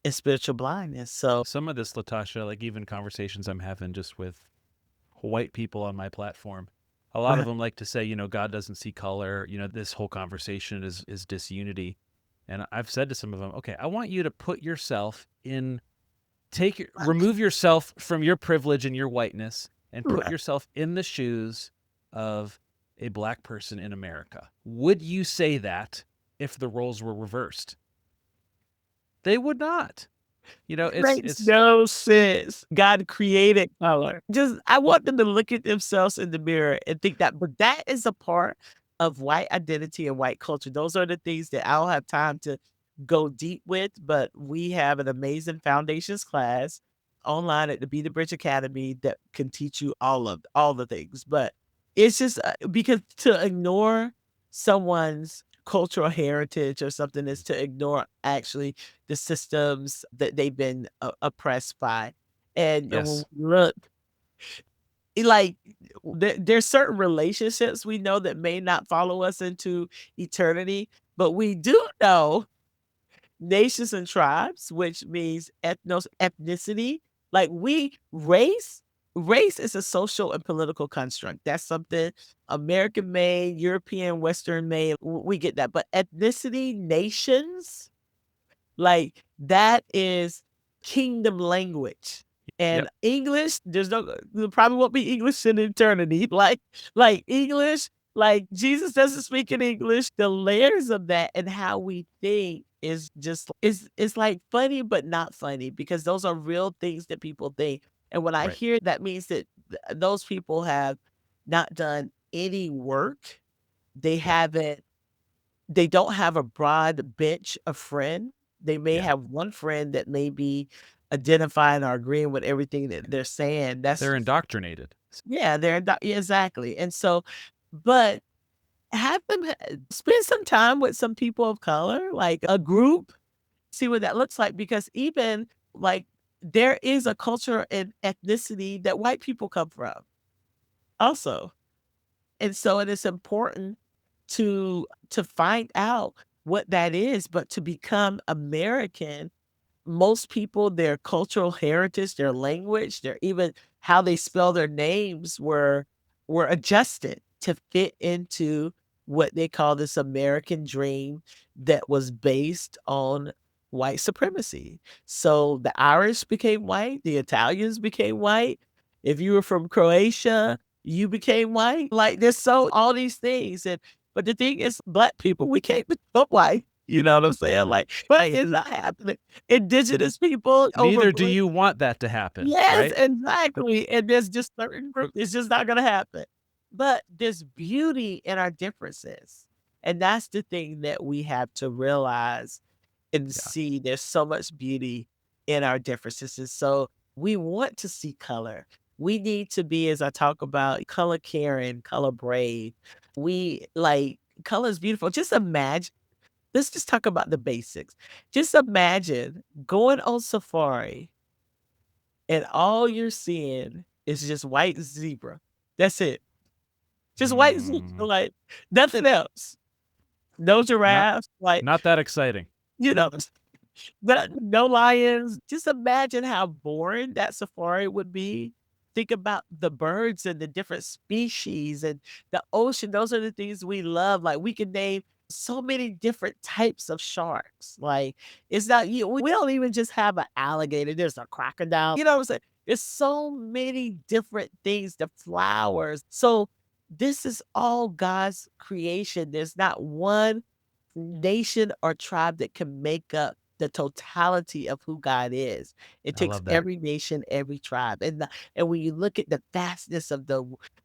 spiritual blindness. So Some of this, Latasha, like even conversations I'm having just with white people on my platform, a lot of them like to say, you know, God doesn't see color. You know, this whole conversation is disunity. And I've said to some of them, okay, I want you to put yourself in, remove yourself from your privilege and your whiteness and put right. yourself in the shoes of a black person in America. Would you say that if the roles were reversed? They would not. You know, Makes it's no sense. God created color. Just I want them to look at themselves in the mirror and think that, but that is a part of white identity and white culture. Those are the things that I don't have time to go deep with, but we have an amazing foundations class online at the Be the Bridge Academy that can teach you all the things. But it's just because to ignore someone's cultural heritage or something is to ignore actually the systems that they've been oppressed by. And when yes. we look, like there's certain relationships we know that may not follow us into eternity, but we do know nations and tribes, which means ethnicity. Like race is a social and political construct. That's something American made, European, Western made. We get that. But ethnicity, nations, like that is kingdom language. And Yep. English, there probably won't be English in eternity. Like English, like Jesus doesn't speak in English. The layers of that and how we think is just is like funny but not funny because those are real things that people think. And when I Right. hear that means that those people have not done any work. They Yeah. haven't they don't have a broad bench of friend. They may Yeah. have one friend that may be identifying or agreeing with everything that they're saying. They're indoctrinated. Yeah, yeah, exactly. And so, but have them spend some time with some people of color, like a group, see what that looks like. Because even like there is a culture and ethnicity that white people come from also. And so it is important to find out what that is, but to become American, most people, their cultural heritage, their language, their even how they spell their names were adjusted to fit into what they call this American dream that was based on white supremacy. So the Irish became white, the Italians became white. If you were from Croatia, you became white. Like there's so all these things. And but the thing is, black people, we can't become white. You know what I'm saying? Like, but it's not happening. Indigenous people over Neither do you want that to happen, yes, right? exactly, and there's just certain groups it's just not gonna happen. But there's beauty in our differences, and that's the thing that we have to realize and Yeah. see there's so much beauty in our differences, and so we want to see color. We need to be, as I talk about, color caring, color brave. We like color is beautiful. Just imagine let's just talk about the basics. Just imagine going on safari and all you're seeing is just white zebra. That's it. Just white zebra, Mm, like nothing else. No not giraffes, like, not that exciting. you know, But no lions. Just imagine how boring that safari would be. Think about the birds and the different species and the ocean. Those are the things we love. Like we can name so many different types of sharks. Like it's not you. We don't even just have an alligator. There's a crocodile. You know what I'm saying? There's so many different things. The flowers. So this is all God's creation. There's not one nation or tribe that can make up the totality of who God is. It I takes love that. every nation, every tribe, and when you look at the vastness of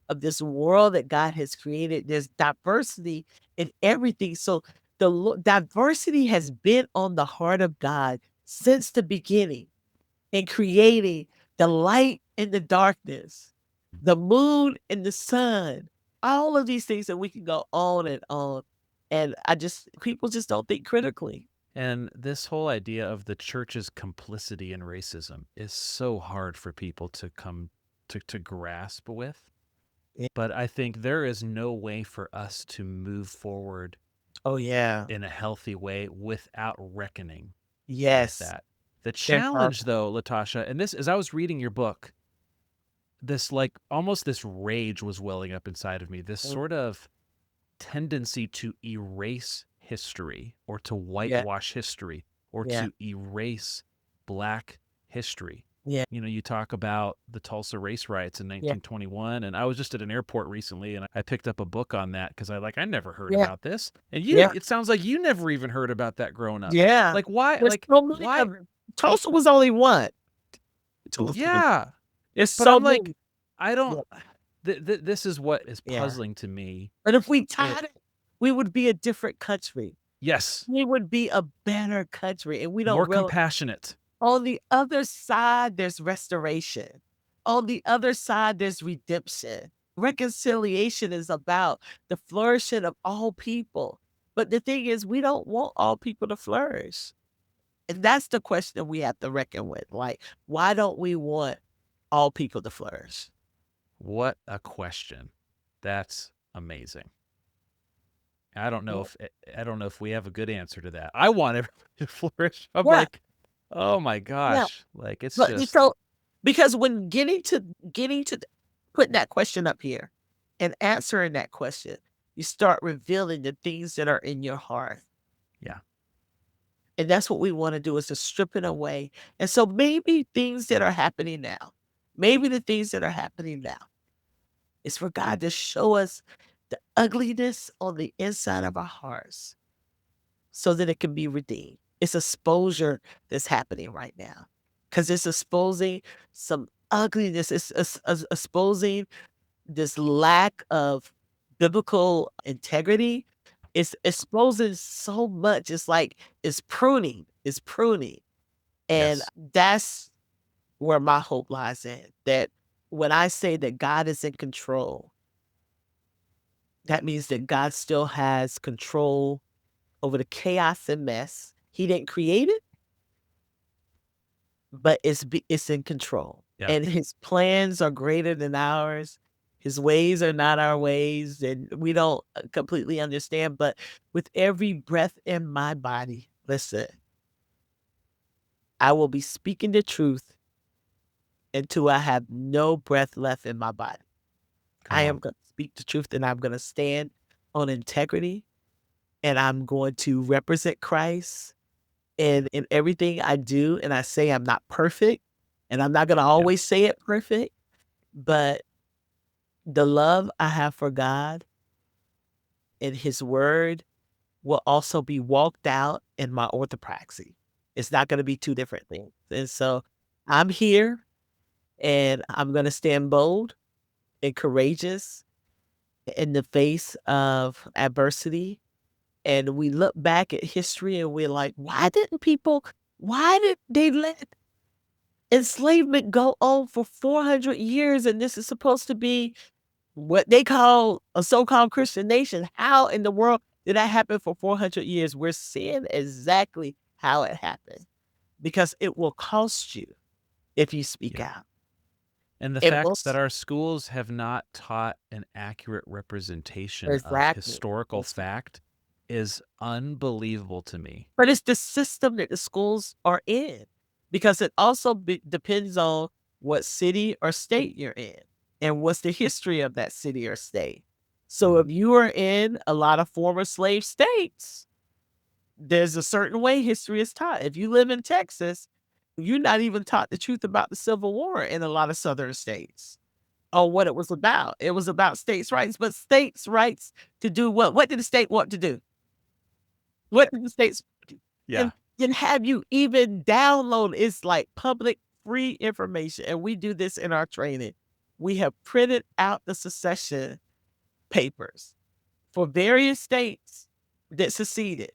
of this world that God has created, there's diversity in everything. So diversity has been on the heart of God since the beginning in creating the light and the darkness, the moon and the sun, all of these things that we can go on and on. And people just don't think critically. And this whole idea of the church's complicity in racism is so hard for people to come to grasp with. Yeah. But I think there is no way for us to move forward Oh, yeah. in a healthy way without reckoning with Yes. that. The They're challenge, powerful. though, Latasha, and this, as I was reading your book, this like almost this rage was welling up inside of me, this Mm, sort of tendency to erase history or to yeah, whitewash history or yeah, to erase Black history. yeah, You know, you talk about the Tulsa race riots in yeah, 1921, and I was just at an airport recently, and I picked up a book on that because I never heard yeah, about this, and yeah, it sounds like you never even heard about that growing up. yeah. Like why? There's so many Why? of 'em. Tulsa was only one. Tulsa was Yeah, There's but so I'm like, many. I Yeah, don't. This is what is yeah. puzzling to me. But if we It, tied it, we would be a different country. yes, We would be a better country, and we don't more realize compassionate. on the other side, there's restoration. On the other side, there's redemption. Reconciliation is about the flourishing of all people. But the thing is, we don't want all people to flourish. And that's the question we have to reckon with. Like, why don't we want all people to flourish? What a question. That's amazing. I don't know Yeah. if I don't know if we have a good answer to that. I want everybody to flourish. I'm Yeah. like, oh my Yeah. gosh, like it's But just so because when getting to putting that question up here and answering that question, you start revealing the things that are in your heart. yeah, And that's what we wanna do is to strip it away. And so maybe things that are happening now, maybe the things that are happening now is for God to show us the ugliness on the inside of our hearts so that it can be redeemed. It's exposure that's happening right now because it's exposing some ugliness. It's exposing this lack of biblical integrity. It's exposing so much. It's like it's pruning. It's pruning. And yes, that's where my hope lies in. That when I say that God is in control, that means that God still has control over the chaos and mess. He didn't create it, but it's in control. yeah, And his plans are greater than ours. His ways are not our ways, and we don't completely understand. But with every breath in my body, listen, I will be speaking the truth until I have no breath left in my body. come I on, am going to speak the truth and I'm going to stand on integrity and I'm going to represent Christ in everything I do. And I say I'm not perfect and I'm not going to yeah, always say it perfect, but the love I have for God and his word will also be walked out in my orthopraxy. It's not going to be two different things. And so I'm here and I'm going to stand bold and courageous in the face of adversity. And we look back at history and we're like, why did they let enslavement go on for 400 years? And this is supposed to be what they call a so-called Christian nation. How in the world did that happen for 400 years? We're seeing exactly how it happened because it will cost you if you speak yeah. out. And the It fact will that our schools have not taught an accurate representation of exactly. historical fact is unbelievable to me. But it's the system that the schools are in, because it also depends on what city or state you're in and what's the history of that city or state. So Mhm. if you are in a lot of former slave states, there's a certain way history is taught. If you live in Texas, you're not even taught the truth about the Civil War in a lot of southern states or what it was about. It was about states' rights, but states' rights to do what? What did the state want to do? What did the states Yeah. and and have you even download it's like public free information, and we do this in our training. We have printed out the secession papers for various states that seceded.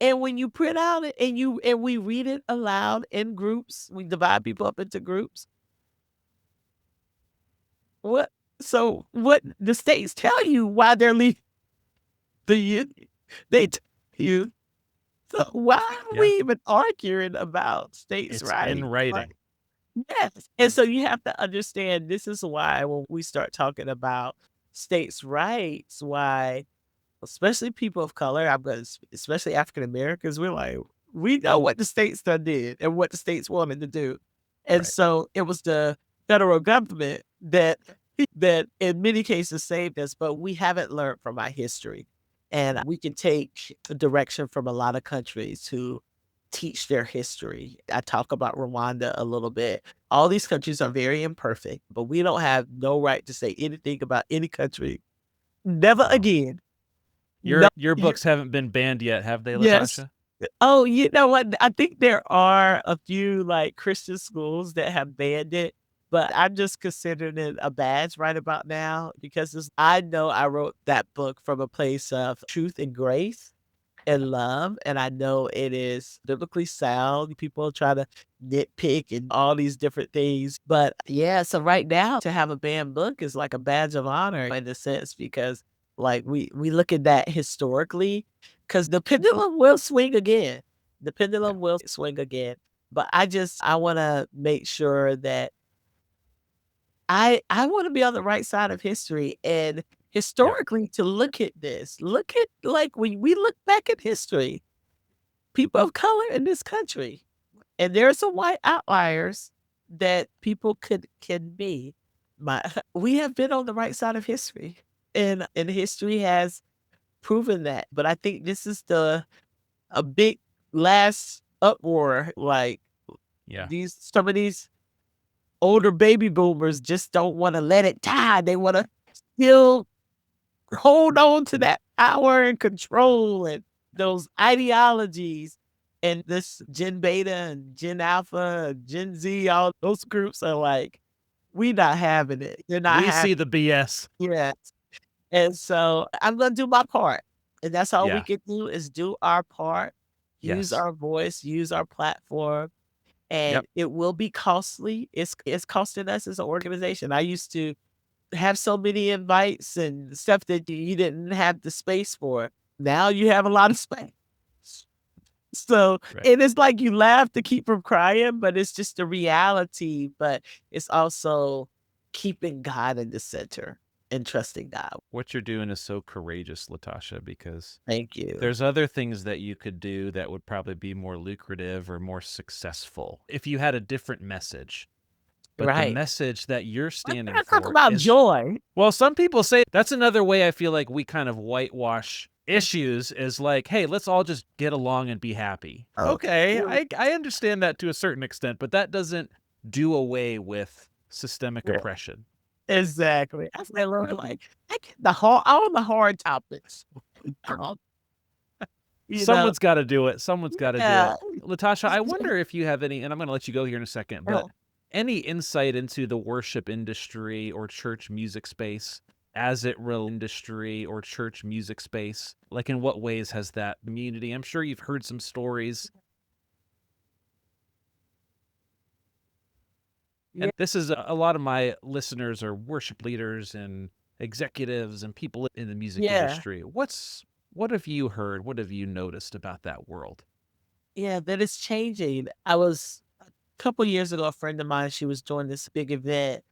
And when you print out it and we read it aloud in groups, we divide people up into groups. What what the states tell you why they're leaving the union. They tell you. So why are Yeah. we even arguing about states' It's in rights? writing. Yes, and so you have to understand this is why when we start talking about states' rights, why especially people of color, I'm gonna especially African Americans, we're like, we know what the states done did and what the states wanted to do. And Right. so it was the federal government that in many cases saved us, but we haven't learned from our history. And we can take a direction from a lot of countries who teach their history. I talk about Rwanda a little bit. All these countries are very imperfect, but we don't have no right to say anything about any country. Never Wow. again. No. Your books haven't been banned yet, have they, Yes. Latasha? Oh, you know what? I think there are a few, like, Christian schools that have banned it, but I'm just considering it a badge right about now because I know I wrote that book from a place of truth and grace and love, and I know it is biblically sound. People try to nitpick and all these different things, but yeah, so right now to have a banned book is like a badge of honor in a sense because, like, we look at that historically, because the pendulum will swing again. The Yeah. pendulum will swing again, but I wanna make sure that I wanna be on the right side of history, and Yeah. historically, to look at this, look at, like, when we look back at history, people of color in this country, and there are some white outliers that people can be, my we have been on the right side of history, and history has proven that, but I think this is a big last uproar, like, Yeah. these some of these older baby boomers just don't wanna let it die, they wanna still hold on to that power and control and those ideologies. And this Gen Beta and Gen Alpha, Gen Z, all those groups are like, we not having it. You're not We see having the BS. it. And so I'm gonna do my part. And that's all we Yeah. can do is do our part, use Yes. our voice, use our platform, and Yep. it will be costly. It's costing us as an organization. I used to have so many invites and stuff that you didn't have the space for. Now you have a lot of space. So Right. and it's like you laugh to keep from crying, but it's just the reality. But it's also keeping God in the center and trusting God. What you're doing is so courageous, Latasha, because Thank you. there's other things that you could do that would probably be more lucrative or more successful if you had a different message. But the Right. message that you're Why standing can't I talk for about is, joy? well, some people say that's another way I feel like we kind of whitewash issues is like, hey, let's all just get along and be happy. Oh, Okay, mm, I understand that to a certain extent, but that doesn't do away with systemic yeah, oppression. exactly. I feel like I get the hard all the hard topics. Um, you know, Someone's got to do it. Someone's got to do yeah. it. Latasha, I wonder if you have any, and I'm going to let you go here in a second, but any insight into the worship industry or church music space as it industry or church music space? Like, in what ways has that community? I'm sure you've heard some stories. Yeah, And this is a lot of my listeners are worship leaders and executives and people in the music yeah. industry. What have you heard? What have you noticed about that world? Yeah, that is changing. I was a couple years ago, a friend of mine, she was doing this big event,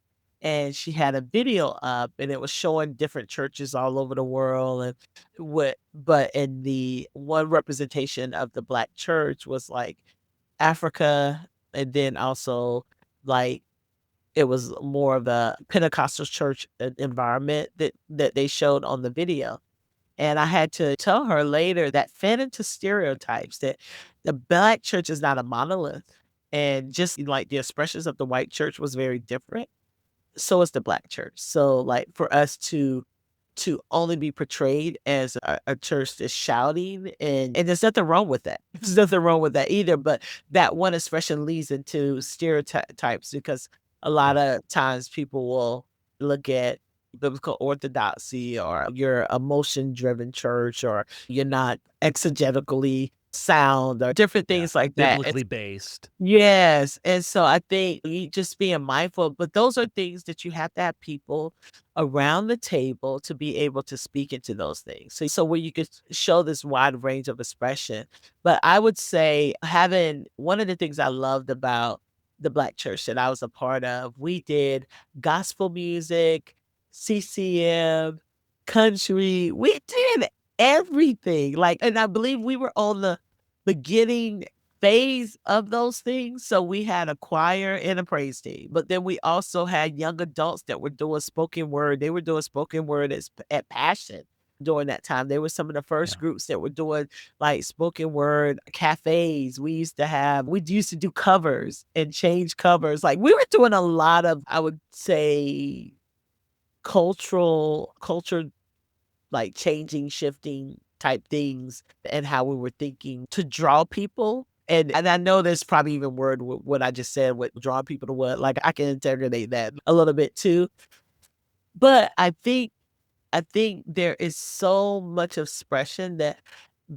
and she had a video up, and it was showing different churches all over the world, and but in the one representation of the Black church was, like, Africa, and then also, like, it was more of a Pentecostal church environment that they showed on the video. And I had to tell her later that fed into stereotypes that the Black church is not a monolith. And just like the expressions of the white church was very different, so is the Black church. So, like, for us to only be portrayed as a church that's shouting, and there's nothing wrong with that. There's nothing wrong with that either, but that one expression leads into stereotypes because a lot Yeah. of times people will look at biblical orthodoxy, or you're emotion-driven church, or you're not exegetically sound, or different Yeah. things like that. Biblically based. Yes, and so I think you just being mindful, but those are things that you have to have people around the table to be able to speak into those things. So where you could show this wide range of expression. But I would say having one of the things I loved about the Black church that I was a part of, we did gospel music, CCM, country. We did everything. Like, and I believe we were on the beginning phase of those things. So we had a choir and a praise team, but then we also had young adults that were doing spoken word. They were doing spoken word at Passion during that time. They were some of the first Yeah. groups that were doing like spoken word cafes. We used to do covers and change covers. Like, we were doing a lot of, I would say, culture, like changing, shifting type things, and how we were thinking to draw people. And I know there's probably even word with what I just said with draw people to what, like, I can integrate that a little bit too. But I think there is so much expression that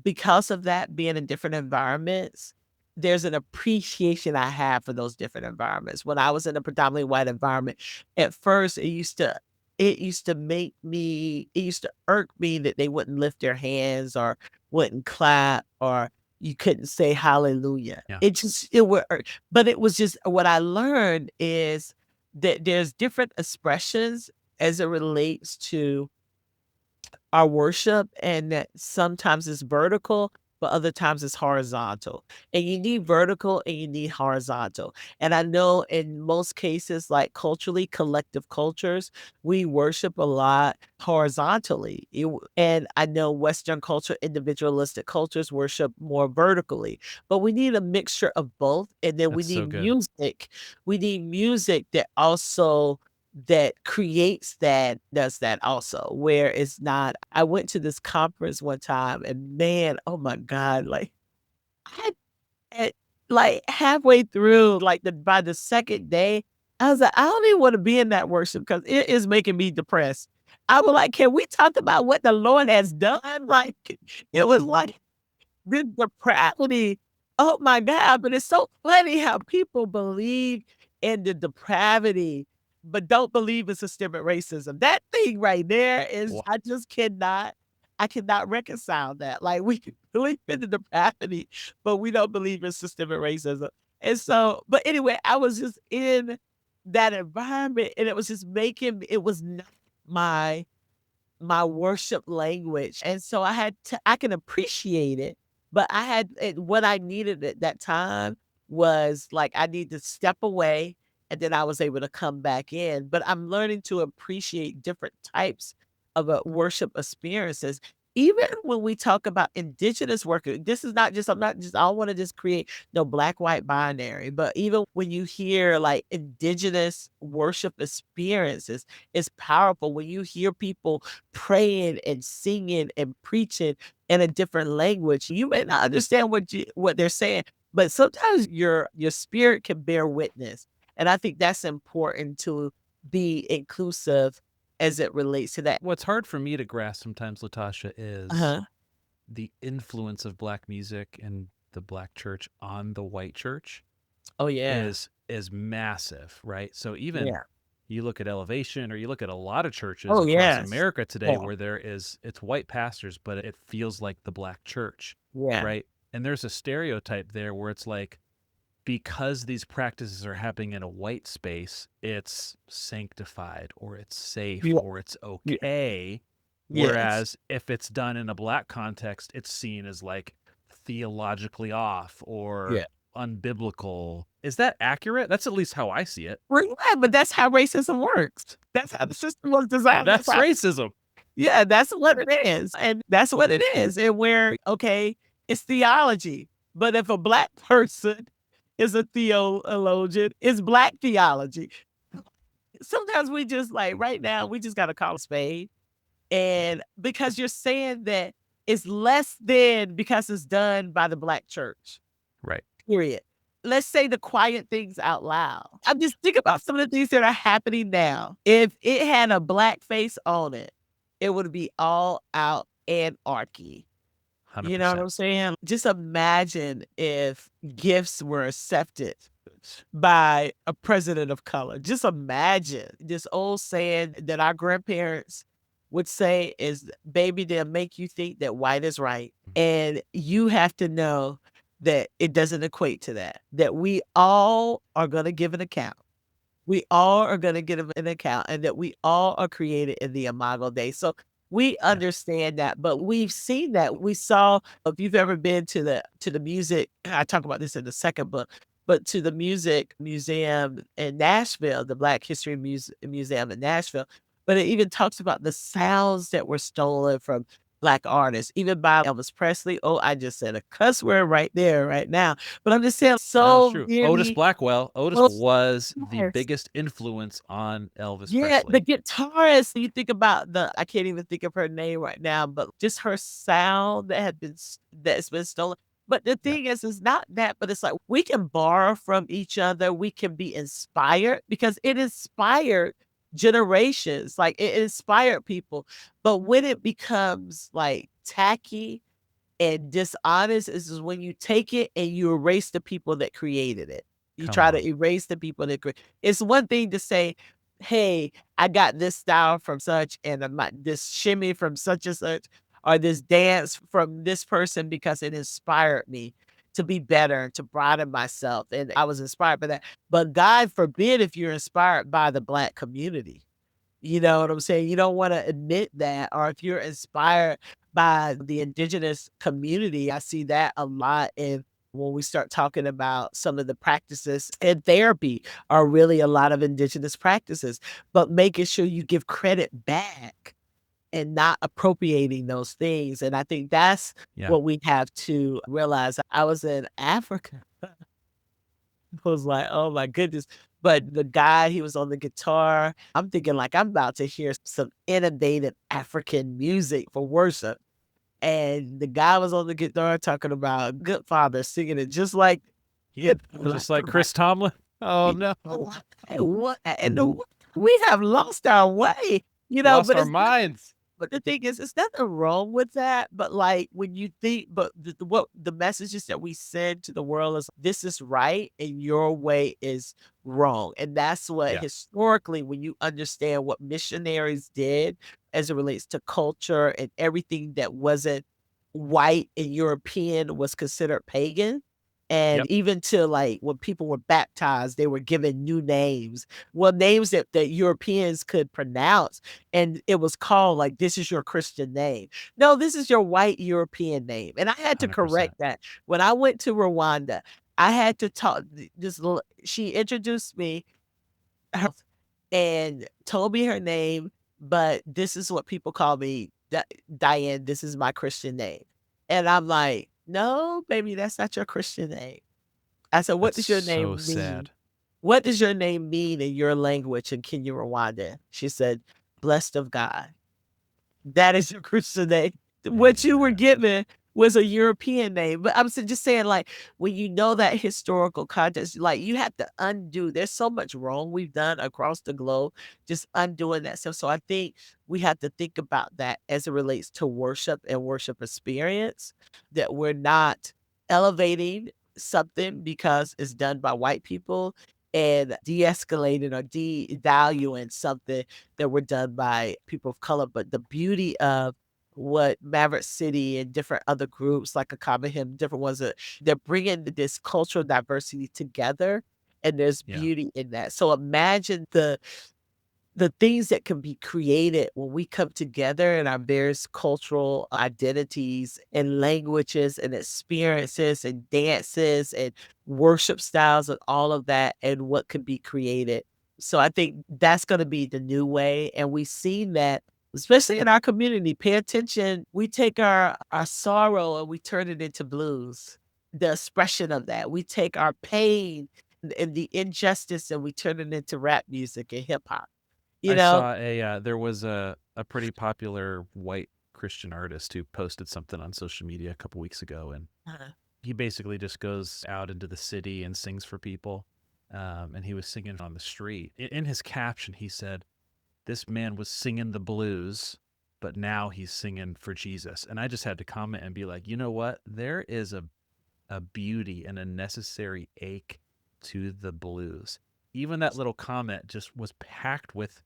because of that being in different environments, there's an appreciation I have for those different environments. When I was in a predominantly white environment, at first it used to irk me that they wouldn't lift their hands or wouldn't clap, or you couldn't say hallelujah. Yeah. It would irk. But it was just what I learned is that there's different expressions as it relates to our worship, and that sometimes it's vertical, but other times it's horizontal. And you need vertical and you need horizontal. And I know in most cases, like culturally, collective cultures, we worship a lot horizontally. And I know Western culture, individualistic cultures worship more vertically, but we need a mixture of both. And then we That's so need good. music. We need music that creates that, does that also, where it's not. I went to this conference one time, and man, oh my God, like, I at like, halfway through, like, by the second day, I was like, "I don't even wanna be in that worship because it is making me depressed." I was like, "Can we talk about what the Lord has done?" Like, it was like the depravity. Oh my God, but it's so funny how people believe in the depravity, but don't believe in systemic racism. That thing right there is, Wow. I cannot reconcile that. Like, we can believe in the depravity, but we don't believe in systemic racism. And so, but anyway, I was just in that environment, and it was just it was not my worship language, and so I can appreciate it, but what I needed at that time was, like, I need to step away, and then I was able to come back in. But I'm learning to appreciate different types of, worship experiences. Even when we talk about indigenous work, this is not just I don't wanna just create no black, white binary, but even when you hear, like, indigenous worship experiences, it's powerful when you hear people praying and singing and preaching in a different language. You may not understand what they're saying, but sometimes your spirit can bear witness. And I think that's important to be inclusive as it relates to that. What's hard for me to grasp sometimes, Latasha, is Uh-huh. the influence of black music and the black church on the white church Oh, yeah. is massive, right? So even Yeah. you look at Elevation, or you look at a lot of churches Oh, across yes. America today Yeah. where it's white pastors, but it feels like the black church, Yeah. right? And there's a stereotype there where it's like because these practices are happening in a white space, it's sanctified or it's safe Yeah. or it's okay. Yes. Whereas if it's done in a black context, it's seen as like theologically off or Yeah. unbiblical. Is that accurate? That's at least how I see it. Yeah, but that's how racism works. That's how the system was designed. That's racism. Yeah, that's what it is. And that's what it is. And where, okay, it's theology. But if a black person is a theologian, it's black theology. Sometimes we just like right now, we just gotta call a spade. And because you're saying that it's less than because it's done by the black church. Right. Period. Let's say the quiet things out loud. I'm just thinking about some of the things that are happening now. If it had a black face on it, it would be all out anarchy. You know what 100%. I'm saying? Just imagine if gifts were accepted by a president of color. Just imagine this old saying that our grandparents would say is, baby, they'll make you think that white is right. And you have to know that it doesn't equate to that, that we all are going to give an account. We all are going to give an account and that we all are created in the imago Dei. So we Yeah. understand that, but we've seen that. We saw, if you've ever been to the music, I talk about this in the second book, but to the music museum in Nashville, the Black History Museum in Nashville, but it even talks about the sounds that were stolen from Black artists, even by Elvis Presley. Oh, I just said a cuss word right there, right now. But I'm just saying, That's so true. Otis many. Blackwell. Otis was the Yes. biggest influence on Elvis Yeah, the Presley. guitarist, you think about I can't even think of her name right now, but just her sound that's been stolen. But the Yeah. thing is, it's not that, but it's like we can borrow from each other. We can be inspired because it inspired generations. Like it inspired people. But when it becomes like tacky and dishonest is when you take it and you erase the people that created it. You Come try to on. erase the people that it's one thing to say, "Hey, I got this style from such and this shimmy from such and such, or this dance from this person because it inspired me to be better, to broaden myself, and I was inspired by that." But God forbid if you're inspired by the Black community. You know what I'm saying? You don't wanna admit that, or if you're inspired by the indigenous community, I see that a lot in when we start talking about some of the practices in therapy are really a lot of indigenous practices, but making sure you give credit back and not appropriating those things, and I think that's Yeah. what we have to realize. I was in Africa was like, "Oh my goodness." But the guy, he was on the guitar. I'm thinking like I'm about to hear some innovative African music for worship. And the guy was on the guitar talking about Good Father, singing it just like it Just like Chris Tomlin. Oh no. what and we have lost our way, Lost but our it's not minds. but the thing is, it's nothing wrong with that, but, like, when you think but what the messages that we send to the world is, "This is right, and your way is wrong," and that's what Yeah. historically, when you understand what missionaries did as it relates to culture and everything that wasn't white and European was considered pagan, and Yep. even to, like, when people were baptized, they were given new names, well, names that Europeans could pronounce, and it was called like, "This is your Christian name." No, this is your white European name, and I had to 100%. correct that. When I went to Rwanda, I had to talk she introduced me her and told me her name, but this is what people call me, Diane, this is my Christian name. And I'm like, "No, baby, that's not your Christian name." I said, "What That's does your so name mean? sad. What does your name mean in your language in Kenya, Rwanda?" She said, "Blessed of God." That is your Christian name. What you were Amen. given was a European name, but I'm just saying, like, when you know that historical context, like, you have to undo there's so much wrong we've done across the globe, just undoing that stuff, so I think we have to think about that as it relates to worship and worship experience, that we're not elevating something because it's done by white people and de-escalating or devaluing something that were done by people of color, but the beauty of what Maverick City and different other groups like Him, different ones that they're bringing this cultural diversity together, and there's Yeah. beauty in that. So imagine the things that can be created when we come together in our various cultural identities and languages and experiences and dances and worship styles and all of that and what can be created. So I think that's going to be the new way. And we've seen that, especially in our community. Pay attention. We take our sorrow and we turn it into blues. The expression of that. We take our pain and the injustice and we turn it into rap music and hip hop. You I know? saw there was a pretty popular white Christian artist who posted something on social media a couple weeks ago, and Uh-huh. he basically just goes out into the city and sings for people. And he was singing on the street. In his caption, he said, "This man was singing the blues, but now he's singing for Jesus." And I just had to comment and be like, you know what? There is a beauty and a necessary ache to the blues. Even that little comment just was packed with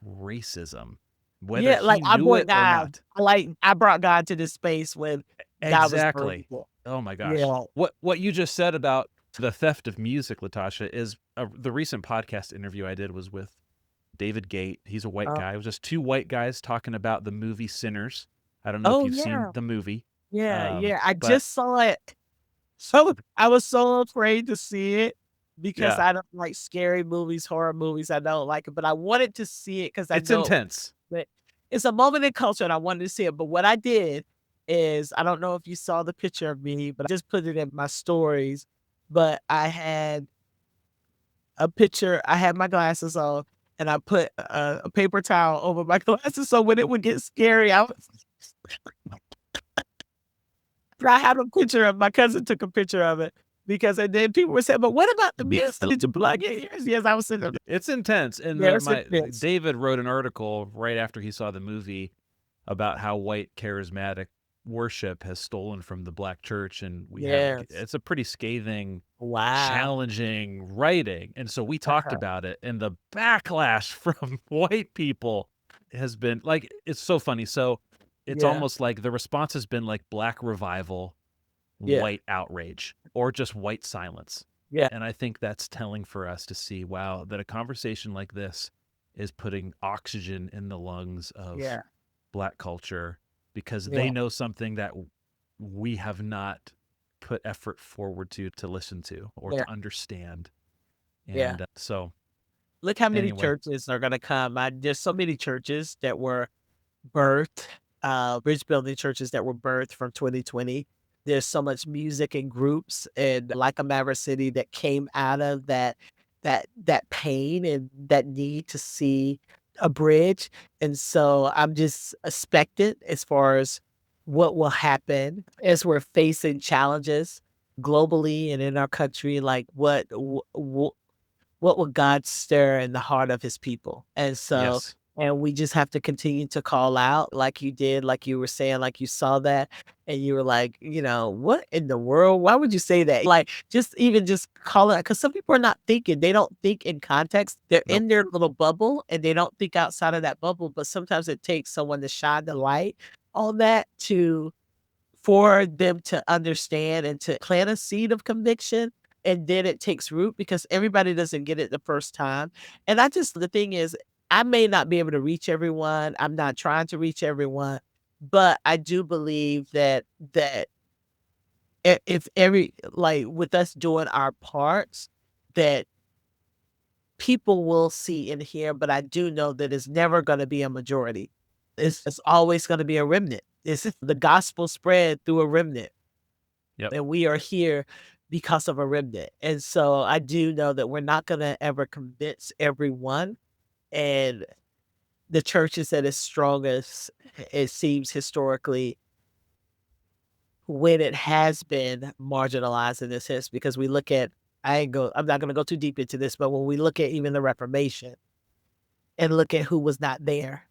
racism, whether Yeah, like, he knew it or not. I brought God to this space when God was burning Exactly. people. Oh my gosh. Yeah. What you just said about the theft of music, Latasha, is the recent podcast interview I did was with David Gate. He's a white Oh, guy. It was just two white guys talking about the movie Sinners. I don't know if oh, you've seen yeah. the movie, Yeah, yeah, I but just saw it. So I was so afraid to see it because yeah, I don't like scary movies, horror movies, I don't like it, but I wanted to see it because I it's know intense. that it's a moment in culture and I wanted to see it, but what I did is I don't know if you saw the picture of me, but I just put it in my stories, but I had a picture I had my glasses on, and I put a paper towel over my glasses, so when it would get scary, I had a picture of my cousin took a picture of it because and then people were saying, "But what about the music? Did you plug your ears?" Yes, I was sitting there. It's intense. And There's a my fence. David wrote an article right after he saw the movie about how white charismatic worship has stolen from the black church, and Yes. it's a pretty scathing, Wow. challenging writing. And so we talked Uh-huh. about it, and the backlash from white people has been like, it's so funny. So it's Yeah. almost like the response has been like black revival, Yeah. white outrage, or just white silence. Yeah. And I think that's telling for us to see, wow, that a conversation like this is putting oxygen in the lungs of Yeah. black culture because they Yeah. know something that we have not put effort forward to listen to or Yeah. to understand. Yeah. And so Look how many anyway, churches are gonna come. There's so many churches that were birthed, bridge building churches that were birthed from 2020. There's so much music and groups and like a Maverick City that came out of that pain and that need to see a bridge. And so I'm just expectant as far as what will happen as we're facing challenges globally and in our country, like what will God stir in the heart of his people? And so yes. and we just have to continue to call out like you did, like you were saying, like you saw that and you were like, "What in the world? Why would you say that?" Like, just call it because some people are not thinking. They don't think in context. They're Nope. in their little bubble and they don't think outside of that bubble, but sometimes it takes someone to shine the light on that for them to understand and to plant a seed of conviction, and then it takes root because everybody doesn't get it the first time. And the thing is, I may not be able to reach everyone. I'm not trying to reach everyone, but I do believe that if every like with us doing our parts, that people will see and hear, but I do know that it's never going to be a majority. It's always going to be a remnant. It's the gospel spread through a remnant. Yep. And we are here because of a remnant. And so I do know that we're not going to ever convince everyone. And the church is at its strongest, it seems historically, when it has been marginalized in this sense, because we look at, I'm not going to go too deep into this, but when we look at even the Reformation and look at who was not there,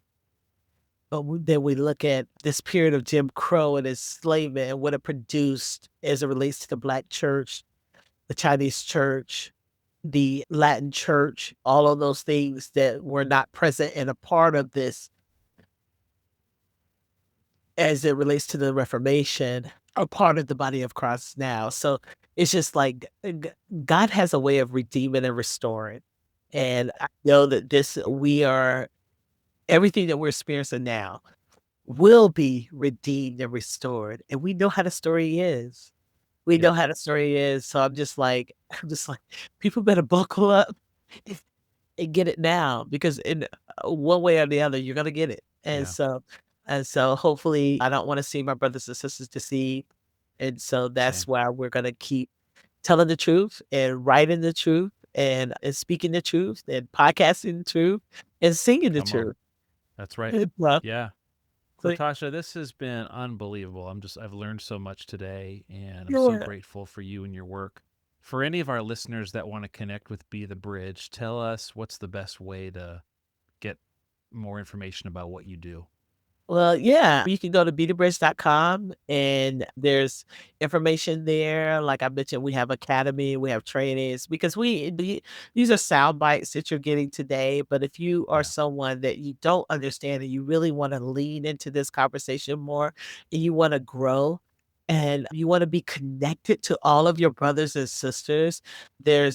then we look at this period of Jim Crow and enslavement and what it produced as it relates to the Black church, the Chinese church, the Latin church, all of those things that were not present and a part of this as it relates to the Reformation are part of the body of Christ now. So it's just like God has a way of redeeming and restoring. And I know that we are, everything that we're experiencing now will be redeemed and restored. And we know how the story is. We Yep. know how the story is. So I'm just like, people better buckle up and get it now because in one way or the other, you're gonna get it. Yeah. And so hopefully I don't want to see my brothers and sisters deceived. And so that's Same. why we're gonna keep telling the truth and writing the truth and speaking the truth and podcasting the truth and singing the Come on. truth. That's right. And, uh, Yeah. so Latasha, this has been unbelievable. I've learned so much today, and I'm so you're grateful for you and your work. For any of our listeners that want to connect with Be the Bridge, tell us what's the best way to get more information about what you do. Well, yeah, you can go to beathebridge.com and there's information there. Like I mentioned, we have academy, we have trainings because these are sound bites that you're getting today. But if you are Yeah. someone that you don't understand and you really want to lean into this conversation more and you want to grow and you want to be connected to all of your brothers and sisters,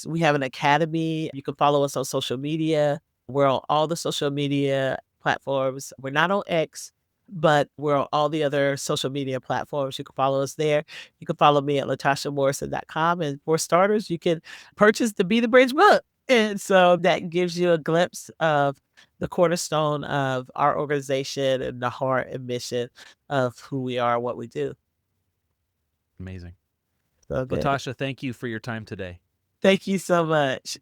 we have an academy. You can follow us on social media. We're on all the social media platforms. We're not on X, but we're on all the other social media platforms. You can follow us there. You can follow me at latashamorrison.com. And for starters, you can purchase the Be the Bridge book. And so that gives you a glimpse of the cornerstone of our organization and the heart and mission of who we are, what we do. Amazing. So good. Latasha, thank you for your time today. Thank you so much.